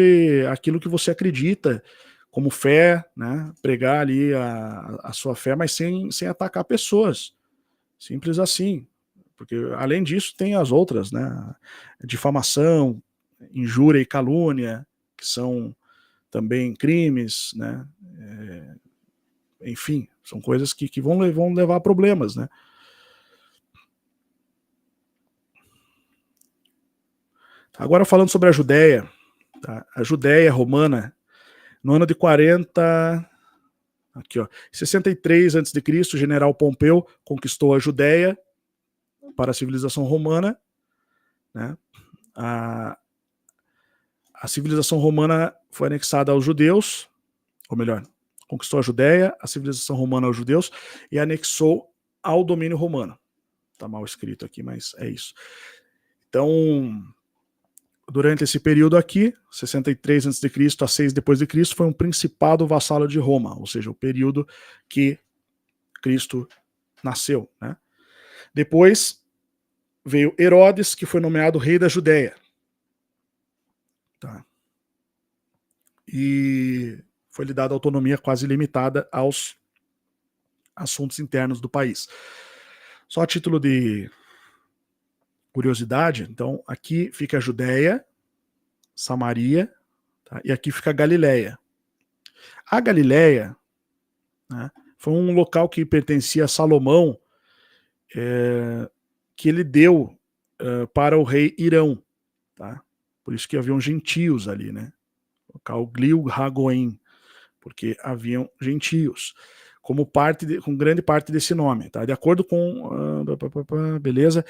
aquilo que você acredita, como fé, né? Pregar ali a sua fé, mas sem atacar pessoas. Simples assim. Porque, além disso, tem as outras, né? Difamação, injúria e calúnia, que são também crimes, né? Enfim, são coisas que vão levar a problemas, né? Agora falando sobre a Judéia, tá? A Judéia romana, no ano de 40, aqui ó, 63 a.C., o general Pompeu conquistou a Judéia para a civilização romana, né? A civilização romana foi anexada aos judeus, ou melhor, conquistou a Judéia, a civilização romana aos judeus, e anexou ao domínio romano. Está mal escrito aqui, mas é isso. Então, durante esse período aqui, 63 a.C. a 6 depois de Cristo, foi um principado vassalo de Roma, ou seja, o período que Cristo nasceu, né? Depois veio Herodes, que foi nomeado rei da Judéia. Tá. E foi-lhe dada autonomia quase limitada aos assuntos internos do país. Só a título de curiosidade, então aqui fica a Judéia, Samaria, tá? E aqui fica a Galileia. A Galileia, né, foi um local que pertencia a Salomão, que ele deu para o rei Irão. Tá? Por isso que haviam gentios ali, né? Local Glil-Hagoim, porque haviam gentios, como com grande parte desse nome. Tá? De acordo com... beleza.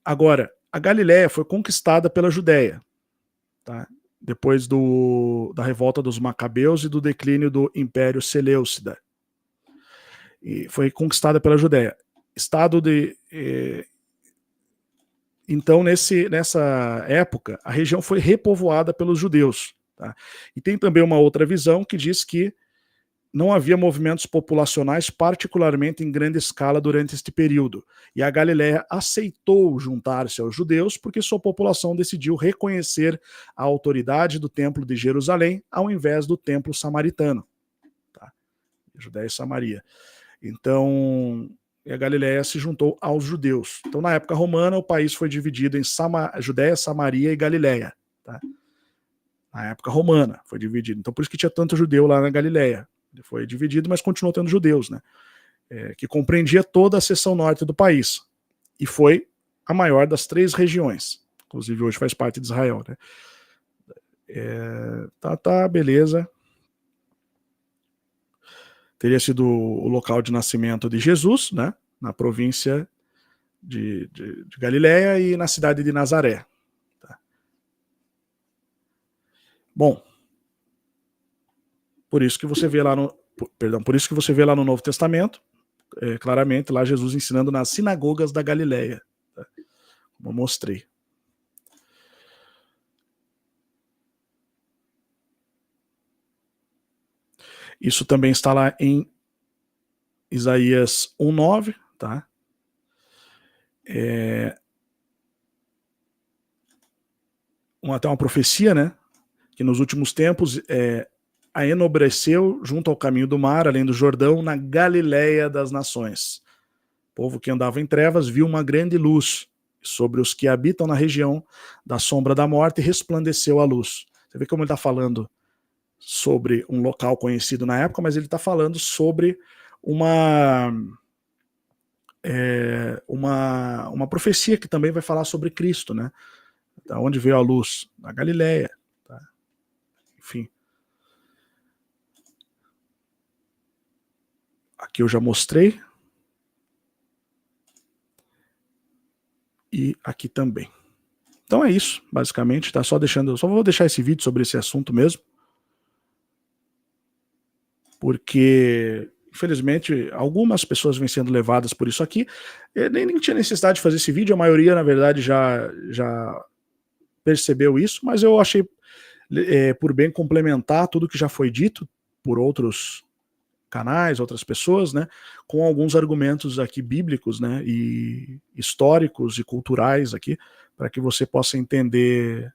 Agora, a Galileia foi conquistada pela Judéia, tá? Depois da revolta dos Macabeus e do declínio do Império Seleucida. E foi conquistada pela Judéia. Estado de... Então, nessa época, a região foi repovoada pelos judeus. Tá? E tem também uma outra visão que diz que não havia movimentos populacionais, particularmente em grande escala, durante este período. E a Galileia aceitou juntar-se aos judeus porque sua população decidiu reconhecer a autoridade do Templo de Jerusalém ao invés do Templo Samaritano. Tá? Judéia e Samaria. Então, a Galileia se juntou aos judeus. Então, na época romana, o país foi dividido em Judéia, Samaria e Galileia. Tá? Na época romana foi dividido. Então, por isso que tinha tanto judeu lá na Galileia. Ele foi dividido, mas continuou tendo judeus, né? Que compreendia toda a seção norte do país. E foi a maior das 3 regiões. Inclusive, hoje faz parte de Israel, né? Beleza. Teria sido o local de nascimento de Jesus, né? Na província de Galileia e na cidade de Nazaré. Tá? Bom, por isso que você vê lá no Novo Testamento, claramente lá Jesus ensinando nas sinagogas da Galileia, tá? Como eu mostrei. Isso também está lá em Isaías 1:9, tá? Até uma profecia, né? Que nos últimos tempos a enobreceu junto ao caminho do mar, além do Jordão, na Galileia das nações. O povo que andava em trevas viu uma grande luz. Sobre os que habitam na região da sombra da morte resplandeceu a luz. Você vê como ele está falando sobre um local conhecido na época, mas ele está falando sobre uma profecia que também vai falar sobre Cristo, né? Da onde veio a luz? Na Galileia. Tá? Enfim. Aqui eu já mostrei. E aqui também. Então é isso, basicamente. Tá? Só vou deixar esse vídeo sobre esse assunto mesmo. Porque, infelizmente, algumas pessoas vêm sendo levadas por isso aqui. Eu nem tinha necessidade de fazer esse vídeo, a maioria, na verdade, já percebeu isso, mas eu achei por bem complementar tudo que já foi dito por outros canais, outras pessoas, né, com alguns argumentos aqui bíblicos, né, e históricos e culturais aqui, para que você possa entender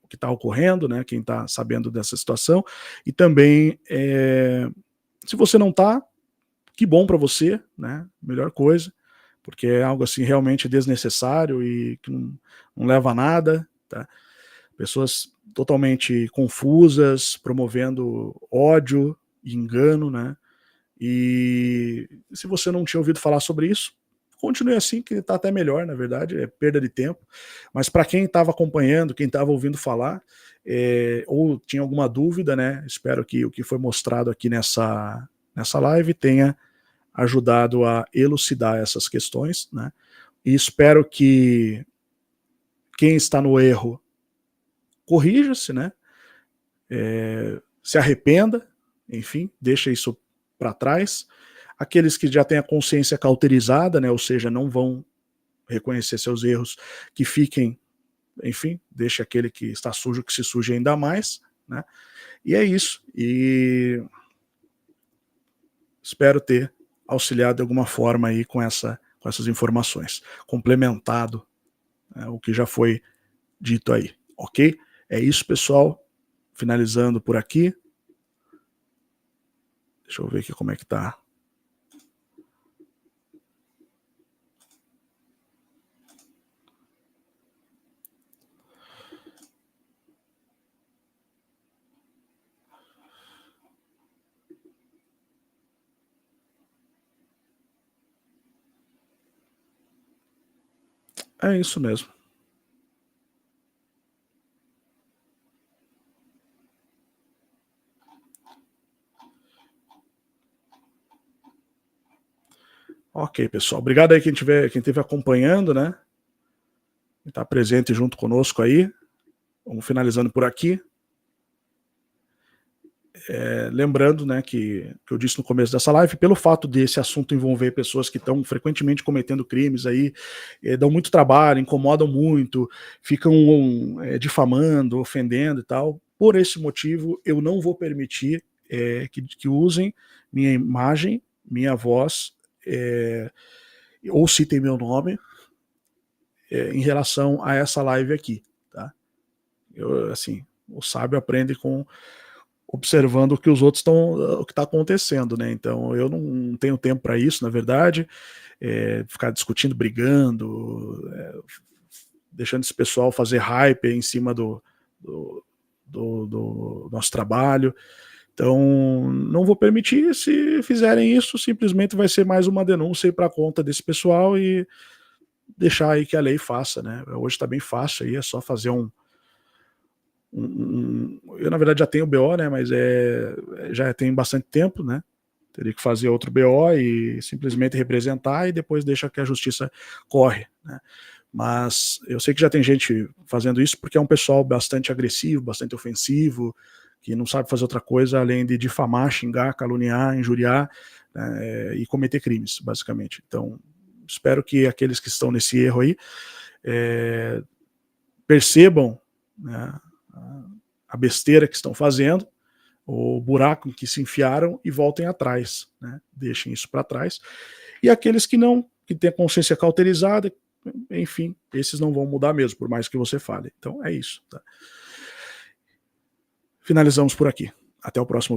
que está ocorrendo, né, quem está sabendo dessa situação, e também, se você não está, que bom para você, né, melhor coisa, porque é algo assim realmente desnecessário e que não leva a nada, tá? Pessoas totalmente confusas, promovendo ódio e engano, né? E se você não tinha ouvido falar sobre isso, continue assim, que está até melhor, na verdade, é perda de tempo. Mas para quem estava acompanhando, quem estava ouvindo falar, ou tinha alguma dúvida, né? Espero que o que foi mostrado aqui nessa live tenha ajudado a elucidar essas questões, né? E espero que quem está no erro corrija-se, né? Se arrependa, enfim, deixa isso para trás. Aqueles que já têm a consciência cauterizada, né? Ou seja, não vão reconhecer seus erros, que fiquem, enfim, deixe aquele que está sujo que se suje ainda mais, né? E é isso. E espero ter auxiliado de alguma forma aí com essas informações, complementado, né, o que já foi dito aí, ok? É isso, pessoal. Finalizando por aqui. Deixa eu ver aqui como é que tá. É isso mesmo. Ok, pessoal. Obrigado aí quem esteve acompanhando, né? Quem está presente junto conosco aí. Vamos finalizando por aqui. Lembrando, né, que eu disse no começo dessa live, pelo fato desse assunto envolver pessoas que estão frequentemente cometendo crimes aí, dão muito trabalho, incomodam muito, ficam difamando, ofendendo e tal. Por esse motivo, eu não vou permitir que usem minha imagem, minha voz, ou citem meu nome em relação a essa live aqui, tá? Assim, o sábio aprende observando o que os outros o que está acontecendo, né? Então eu não tenho tempo para isso, na verdade, ficar discutindo, brigando, deixando esse pessoal fazer hype em cima do nosso trabalho. Então não vou permitir. Se fizerem isso, simplesmente vai ser mais uma denúncia para a conta desse pessoal e deixar aí que a lei faça, né? Hoje está bem fácil aí, é só fazer eu na verdade já tenho BO, né, mas já tem bastante tempo, né, teria que fazer outro BO e simplesmente representar e depois deixa que a justiça corre, né. Mas eu sei que já tem gente fazendo isso porque é um pessoal bastante agressivo, bastante ofensivo, que não sabe fazer outra coisa além de difamar, xingar, caluniar, injuriar, né, e cometer crimes, basicamente. Então, espero que aqueles que estão nesse erro aí percebam, né, a besteira que estão fazendo, o buraco em que se enfiaram e voltem atrás, né? Deixem isso para trás. E aqueles que não, que têm a consciência cauterizada, enfim, esses não vão mudar mesmo, por mais que você fale. Então é isso. Tá? Finalizamos por aqui. Até o próximo vídeo.